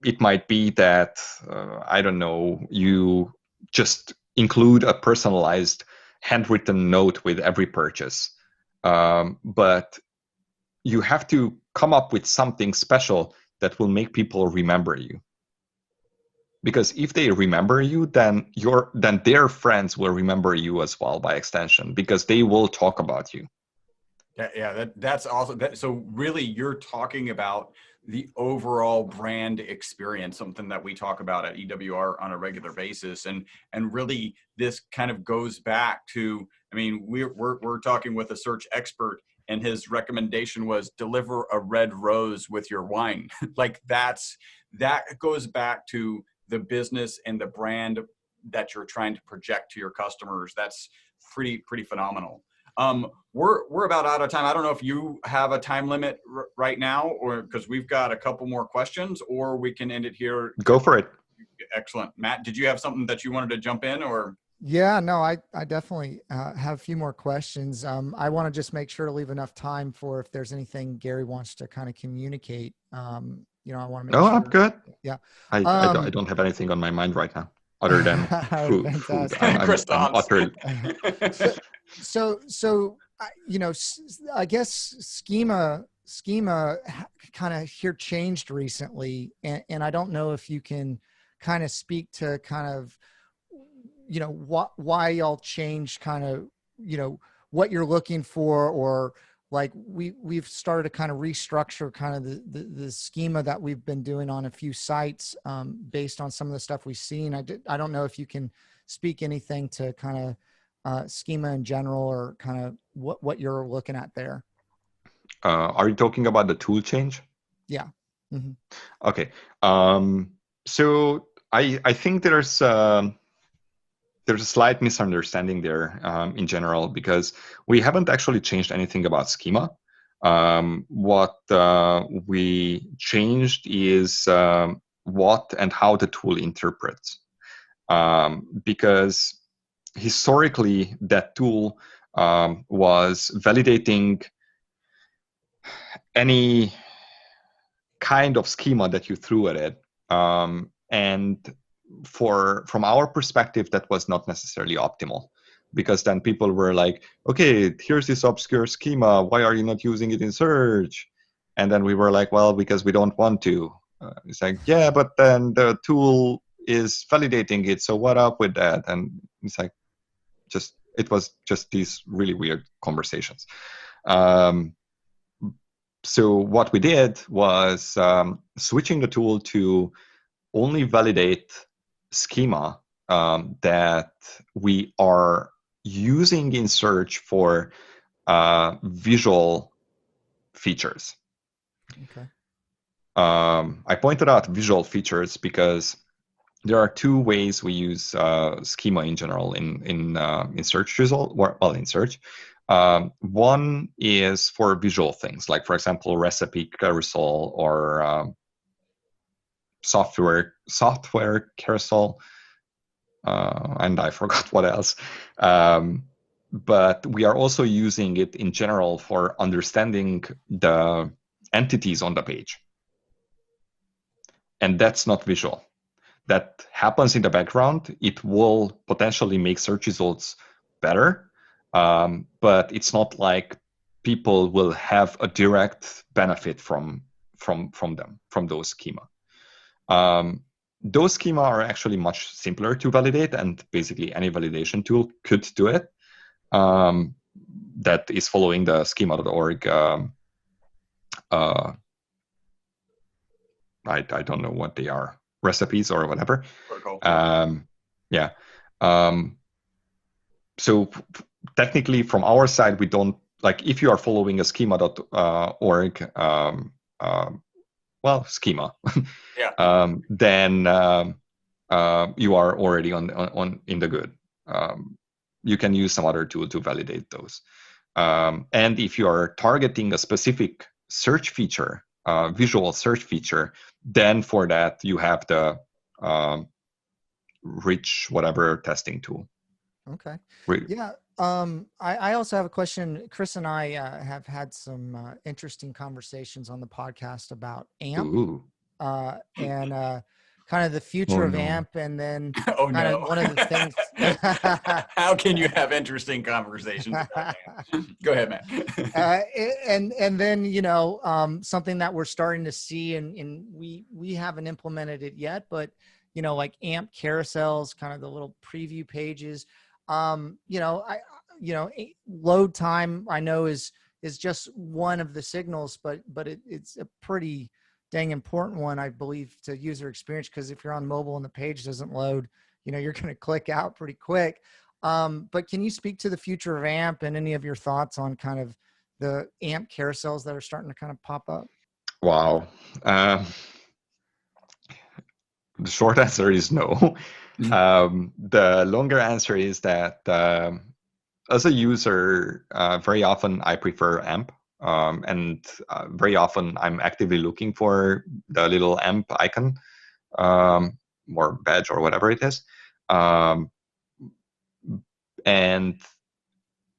It might be that, I don't know, you just include a personalized handwritten note with every purchase. But you have to come up with something special that will make people remember you. Because if they remember you, then their friends will remember you as well by extension, because they will talk about you. That's awesome. So really, you're talking about the overall brand experience, something that we talk about at EWR on a regular basis, and really this kind of goes back to, I mean, we're talking with a search expert, and his recommendation was deliver a red rose with your wine. Like that goes back to the business and the brand that you're trying to project to your customers. That's pretty phenomenal. We're about out of time. I don't know if you have a time limit right now, or because we've got a couple more questions, or we can end it here. Go for it. Excellent. Matt, did you have something that you wanted to jump in, or? Yeah, no, I definitely have a few more questions. I want to just make sure to leave enough time for if there's anything Gary wants to kind of communicate. You know, I want to make No, sure. I'm good. Yeah. I don't have anything on my mind right now other than food. Fantastic. I'm utterly. So you know, I guess schema kind of here changed recently, and I don't know if you can kind of speak to kind of, you know, why y'all changed, kind of, you know, what you're looking for, or like we've started to kind of restructure kind of the schema that we've been doing on a few sites based on some of the stuff we've seen. I don't know if you can speak anything to kind of schema in general, or kind of what you're looking at there. Are you talking about the tool change? Yeah. Mm-hmm. Okay. So I think there's a slight misunderstanding there in general, because we haven't actually changed anything about schema. What we changed is what and how the tool interprets. Because historically, that tool was validating any kind of schema that you threw at it. And from our perspective, that was not necessarily optimal, because then people were like, okay, here's this obscure schema. Why are you not using it in search? And then we were like, well, because we don't want to. It's like, yeah, but then the tool is validating it. So what up with that? And it's like, it was just these really weird conversations. So what we did was switching the tool to only validate schema that we are using in search for visual features. Okay. I pointed out visual features because there are two ways we use schema in general in search result. Well, in search. One is for visual things, like, for example, recipe carousel or software carousel, and I forgot what else. But we are also using it in general for understanding the entities on the page. And that's not visual. That happens in the background. It will potentially make search results better, but it's not like people will have a direct benefit from those schema. Those schema are actually much simpler to validate, and basically any validation tool could do it. That is following the schema.org. I don't know what they are, recipes or whatever. Yeah. So technically, from our side, we don't, like, if you are following a schema.org, well, schema, yeah. Then you are already on in the good. You can use some other tool to validate those. And if you are targeting a specific search feature, visual search feature, then for that you have the rich whatever testing tool. Okay. Yeah. I also have a question. Chris and I have had some interesting conversations on the podcast about AMP and kind of the future of AMP, and then kind of one of the things. How can you have interesting conversations about AMP? Go ahead, Matt. And then, you know, something that we're starting to see, and we haven't implemented it yet, but, you know, like AMP carousels, kind of the little preview pages. Load time, I know is just one of the signals, but it's a pretty dang important one, I believe, to user experience, because if you're on mobile and the page doesn't load, you know, you're going to click out pretty quick. But can you speak to the future of AMP and any of your thoughts on kind of the AMP carousels that are starting to kind of pop up? Wow. The short answer is no. The longer answer is that as a user, very often I prefer AMP. And very often I'm actively looking for the little AMP icon or badge or whatever it is. And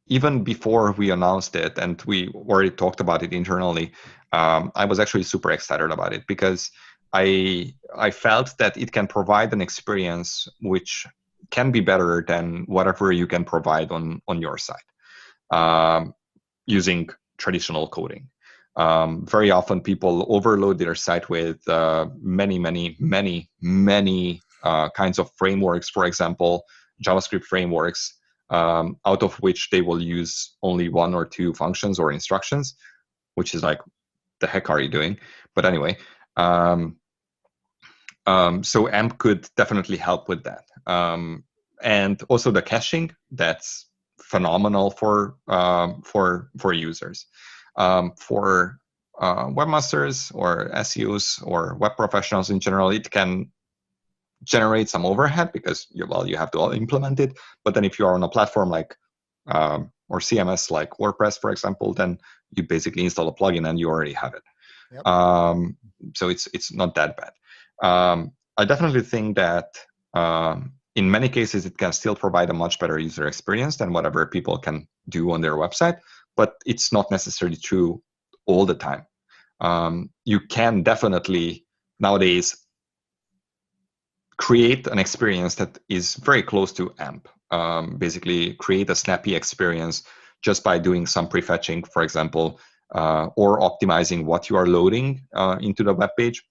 even before we announced it, and we already talked about it internally, I was actually super excited about it because I felt that it can provide an experience which can be better than whatever you can provide on your site using traditional coding. Very often people overload their site with many kinds of frameworks, for example, JavaScript frameworks, out of which they will use only one or two functions or instructions, which is like, the heck are you doing? But anyway, so AMP could definitely help with that. And also the caching, that's phenomenal for users. For webmasters or SEOs or web professionals in general, it can generate some overhead because you have to implement it. But then if you are on a platform like or CMS like WordPress, for example, then you basically install a plugin and you already have it. Yep. So it's not that bad. I definitely think that in many cases it can still provide a much better user experience than whatever people can do on their website, but it's not necessarily true all the time. You can definitely nowadays create an experience that is very close to AMP. Basically create a snappy experience just by doing some prefetching, for example, or optimizing what you are loading into the web page,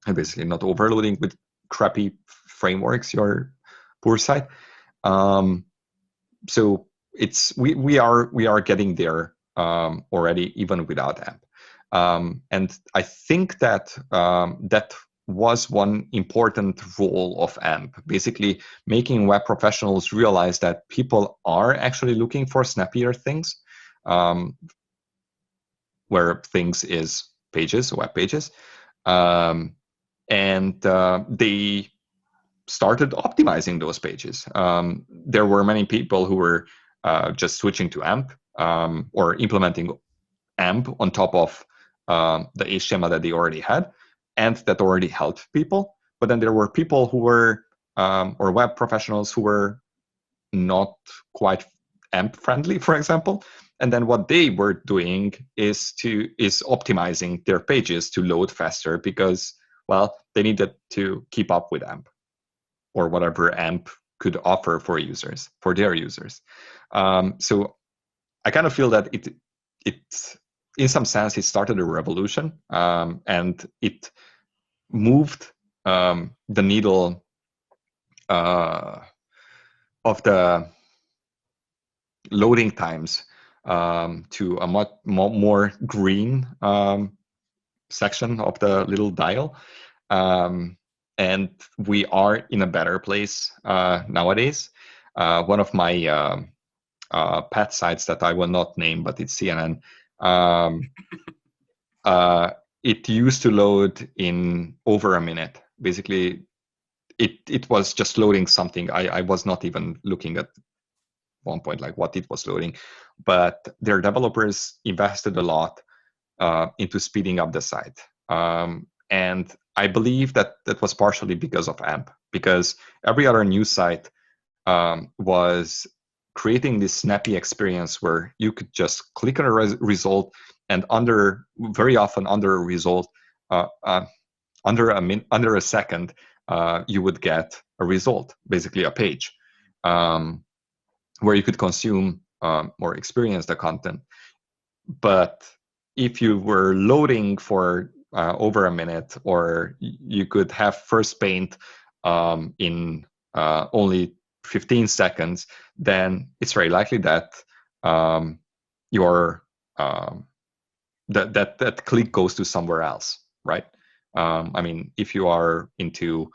and basically not overloading with crappy frameworks your poor site. So we are getting there already, even without AMP. And I think that that was one important role of AMP, basically making web professionals realize that people are actually looking for snappier things, where things is pages, web pages. And they started optimizing those pages. There were many people who were just switching to AMP or implementing AMP on top of the schema that they already had, and that already helped people. But then there were people who were, or web professionals who were not quite AMP friendly, for example. And then what they were doing is optimizing their pages to load faster because, well, they needed to keep up with AMP or whatever AMP could offer for their users. So I kind of feel that it in some sense, it started a revolution, and it moved the needle of the loading times to a much more green section of the little dial. And we are in a better place nowadays. One of my pet sites that I will not name, but it's CNN. It used to load in over a minute. Basically, it was just loading something. I was not even looking at one point like what it was loading, but their developers invested a lot into speeding up the site. And I believe that was partially because of AMP, because every other news site was creating this snappy experience where you could just click on a result, and very often under a result, under a second, you would get a result, basically a page, where you could consume or experience the content. But if you were loading for over a minute, or you could have first paint in only 15 seconds, then it's very likely that that click goes to somewhere else, right? I mean, if you are into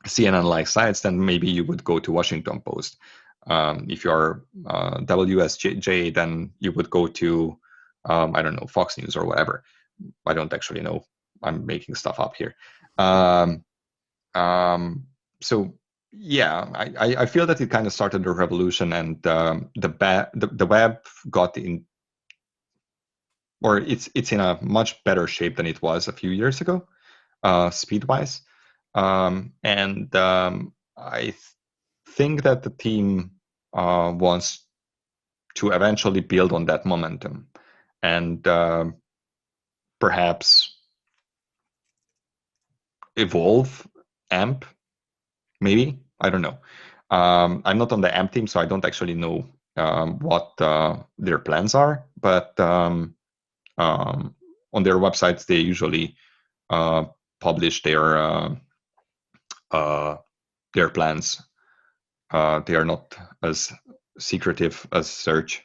CNN-like sites, then maybe you would go to Washington Post. If you're WSJ, then you would go to, I don't know, Fox News or whatever. I don't actually know. I'm making stuff up here. So yeah, I feel that it kind of started a revolution, and the web got in, or it's in a much better shape than it was a few years ago, speed-wise. I think that the team wants to eventually build on that momentum, and perhaps evolve AMP, maybe. I don't know. I'm not on the AMP team, so I don't actually know what their plans are. But on their websites, they usually publish their plans. They are not as secretive as search.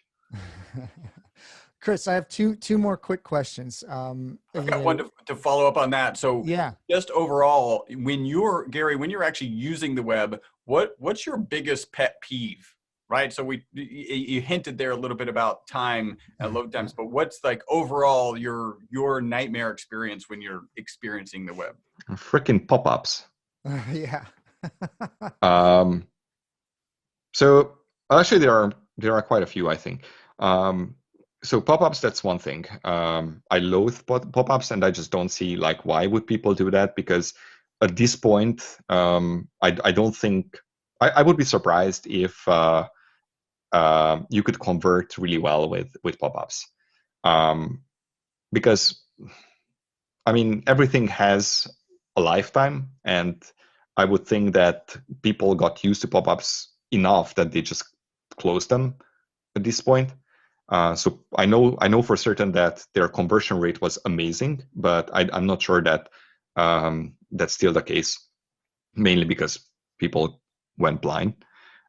Chris, I have two more quick questions. I've got one to follow up on that. So yeah, just overall, Gary, when you're actually using the web, what's your biggest pet peeve? Right. So you hinted there a little bit about time and load times, but what's like overall your nightmare experience when you're experiencing the web? Freaking pop-ups. Yeah. So actually, there are quite a few, I think. So pop-ups, that's one thing. I loathe pop-ups, and I just don't see like why would people do that, because at this point, I don't think I would be surprised if you could convert really well with pop-ups, because I mean everything has a lifetime, and I would think that people got used to pop-ups enough that they just close them at this point. So I know for certain that their conversion rate was amazing, but I'm not sure that that's still the case, mainly because people went blind.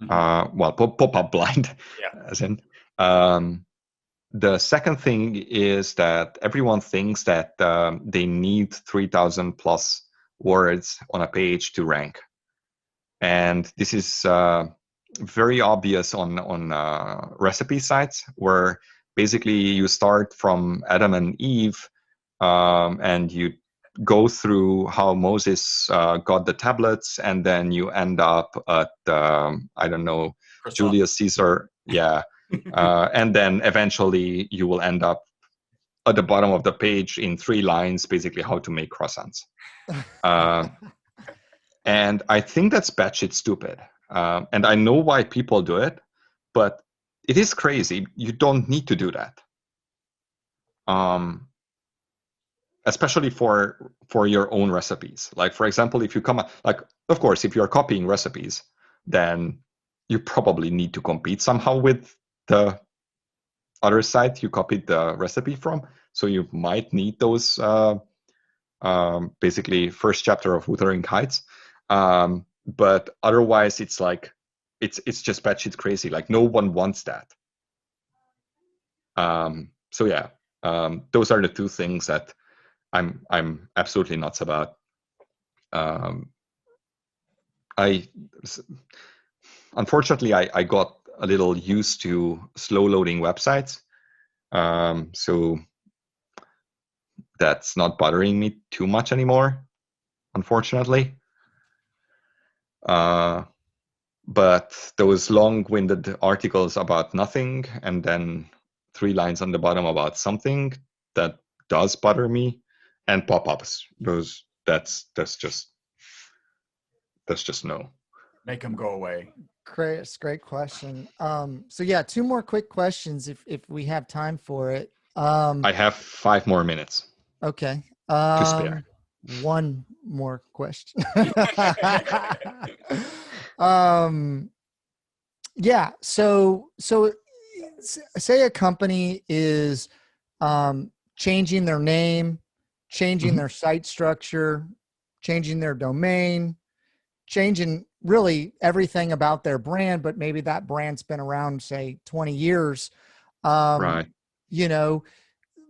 Well, pop-up blind, Yeah. as in. The second thing is that everyone thinks that they need 3,000 plus words on a page to rank, and this is very obvious on recipe sites, where basically you start from Adam and Eve, and you go through how Moses got the tablets, and then you end up at I don't know, Croissant. Julius Caesar, yeah, and then eventually you will end up at the bottom of the page in 3 lines, basically how to make croissants. And I think that's batshit stupid. And I know why people do it, but it is crazy. You don't need to do that. Especially for your own recipes. Like, for example, if you come, like, of course, if you're copying recipes, then you probably need to compete somehow with the other site you copied the recipe from. So you might need those basically first chapter of Wuthering Heights. But otherwise, it's like it's just batshit crazy. Like, no one wants that. So yeah, those are the two things that I'm absolutely nuts about. Unfortunately, I got a little used to slow loading websites, so that's not bothering me too much anymore, unfortunately. But those long-winded articles about nothing and then 3 lines on the bottom about something, that does bother me. And pop-ups, that's just no. Make them go away. Chris, great question. So yeah, 2 more quick questions if we have time for it. I have 5 more minutes. Okay. To spare. 1 more question. Yeah. So say a company is changing their name, changing their site structure, changing their domain, changing really everything about their brand, but maybe that brand's been around, say, 20 years. Right. You know,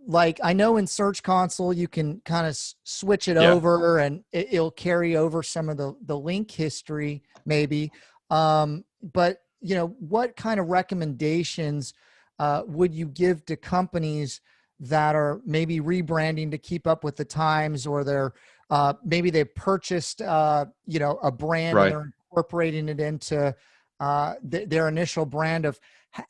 like I know in Search Console, you can kind of switch it over and it'll carry over some of the link history maybe. But you know, what kind of recommendations would you give to companies that are maybe rebranding to keep up with the times, or they're maybe they purchased, a brand and Right. they're incorporating it into their initial brand of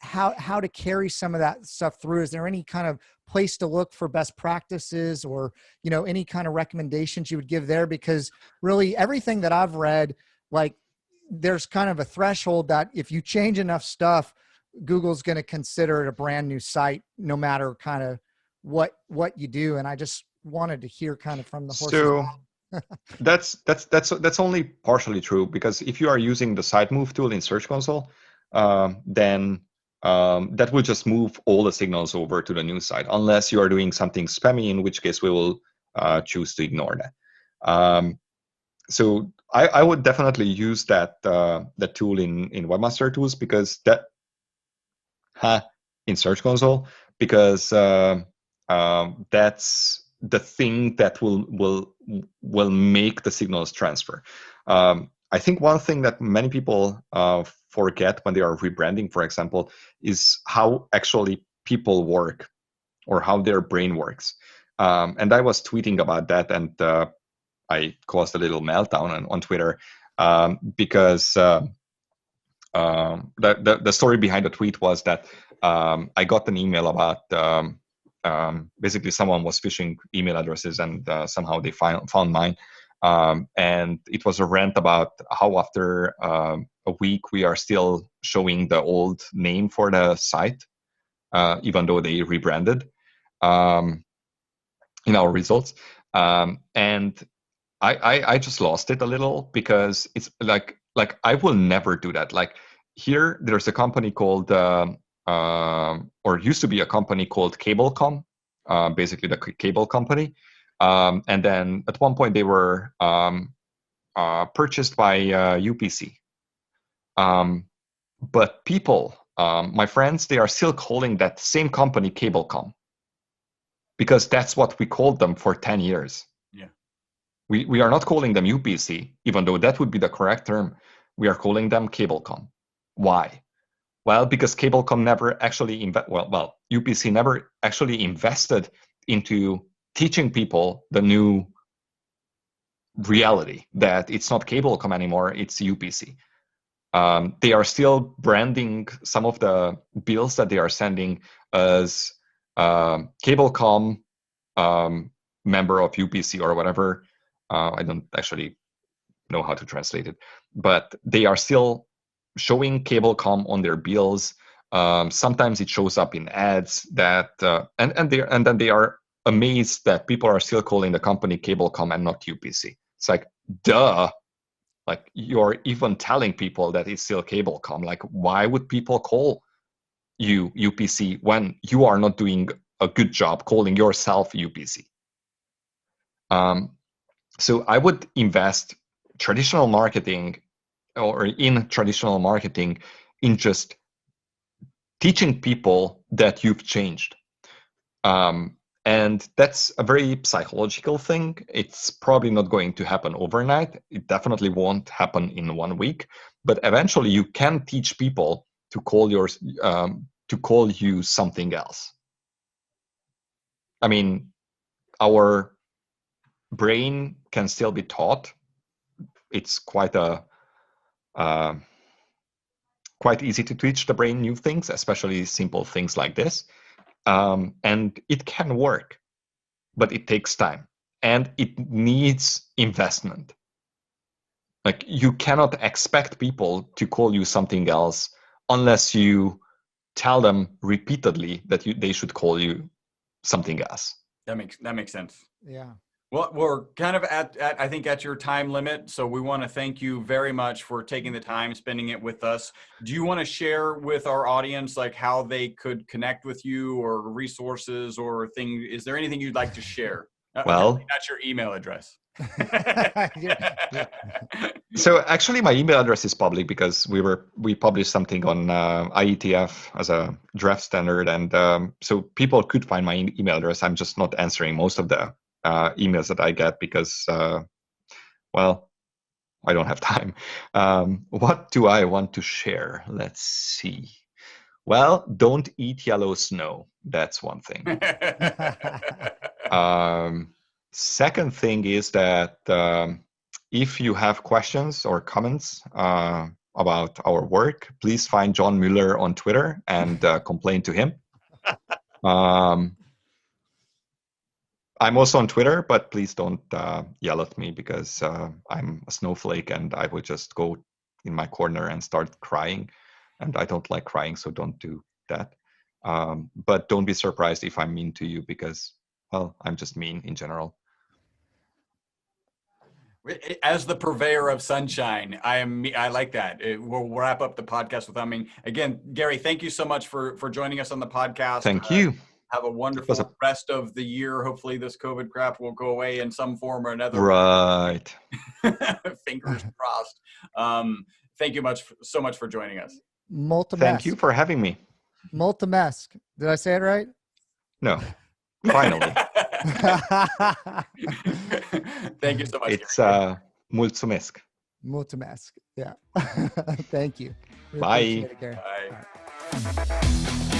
how to carry some of that stuff through. Is there any kind of place to look for best practices, or, any kind of recommendations you would give there? Because really everything that I've read, like, there's kind of a threshold that if you change enough stuff, Google's going to consider it a brand new site, no matter kind of what you do. And I just wanted to hear kind of from the horse's So mouth. that's only partially true, because if you are using the site move tool in Search Console, then that will just move all the signals over to the new site, unless you are doing something spammy, in which case we will choose to ignore that. So I would definitely use that tool in Webmaster Tools, because in Search Console, because that's the thing that will make the signals transfer. I think one thing that many people forget when they are rebranding, for example, is how actually people work, or how their brain works. And I was tweeting about that, and I caused a little meltdown on Twitter, because the story behind the tweet was that I got an email about basically someone was phishing email addresses, and somehow they found mine. And it was a rant about how after a week we are still showing the old name for the site, even though they rebranded in our results. And I just lost it a little, because it's like I will never do that. Like, here there's a company called or used to be a company called Cablecom, basically the cable company, and then at one point they were purchased by UPC. But people, my friends, they are still calling that same company Cablecom, because that's what we called them for 10 years. We are not calling them UPC, even though that would be the correct term. We are calling them Cablecom. Why? Well, because Cablecom never actually UPC never actually invested into teaching people the new reality that it's not Cablecom anymore, it's UPC. They are still branding some of the bills that they are sending as Cablecom member of UPC or whatever. I don't actually know how to translate it, but they are still showing Cablecom on their bills. Sometimes it shows up in ads that, and then they are amazed that people are still calling the company Cablecom and not UPC. It's like, duh! Like, you're even telling people that it's still Cablecom. Like, why would people call you UPC when you are not doing a good job calling yourself UPC? So I would invest in traditional marketing in just teaching people that you've changed. And that's a very psychological thing. It's probably not going to happen overnight. It definitely won't happen in 1 week. But eventually you can teach people to call you something else. I mean, our brain can still be taught. It's quite easy to teach the brain new things, especially simple things like this. And it can work, but it takes time and it needs investment. Like, you cannot expect people to call you something else unless you tell them repeatedly that they should call you something else. That makes sense. Yeah. Well, we're kind of I think at your time limit, so we want to thank you very much for taking the time, spending it with us. Do you want to share with our audience like how they could connect with you, or resources or things? Is there anything you'd like to share? Well, that's your email address. So actually my email address is public, because we published something on IETF as a draft standard, and so people could find my email address. I'm just not answering most of the emails that I get, because well, I don't have time. What do I want to share? Let's see. Well, don't eat yellow snow. That's one thing. Second thing is that if you have questions or comments about our work, please find John Mueller on Twitter and complain to him. I'm also on Twitter, but please don't yell at me because I'm a snowflake and I would just go in my corner and start crying. And I don't like crying, so don't do that. But don't be surprised if I'm mean to you because, well, I'm just mean in general. As the purveyor of sunshine, I like that. We'll wrap up the podcast with humming. Again, Gary, thank you so much for joining us on the podcast. Thank you. Have a wonderful rest of the year. Hopefully this COVID crap will go away in some form or another. Right. Fingers crossed. Thank you so much for joining us. Thank you for having me. Multimesk. Did I say it right? No. Finally. Thank you so much. It's Mulțumesc. Mulțumesc. Yeah. Thank you. Bye. Bye.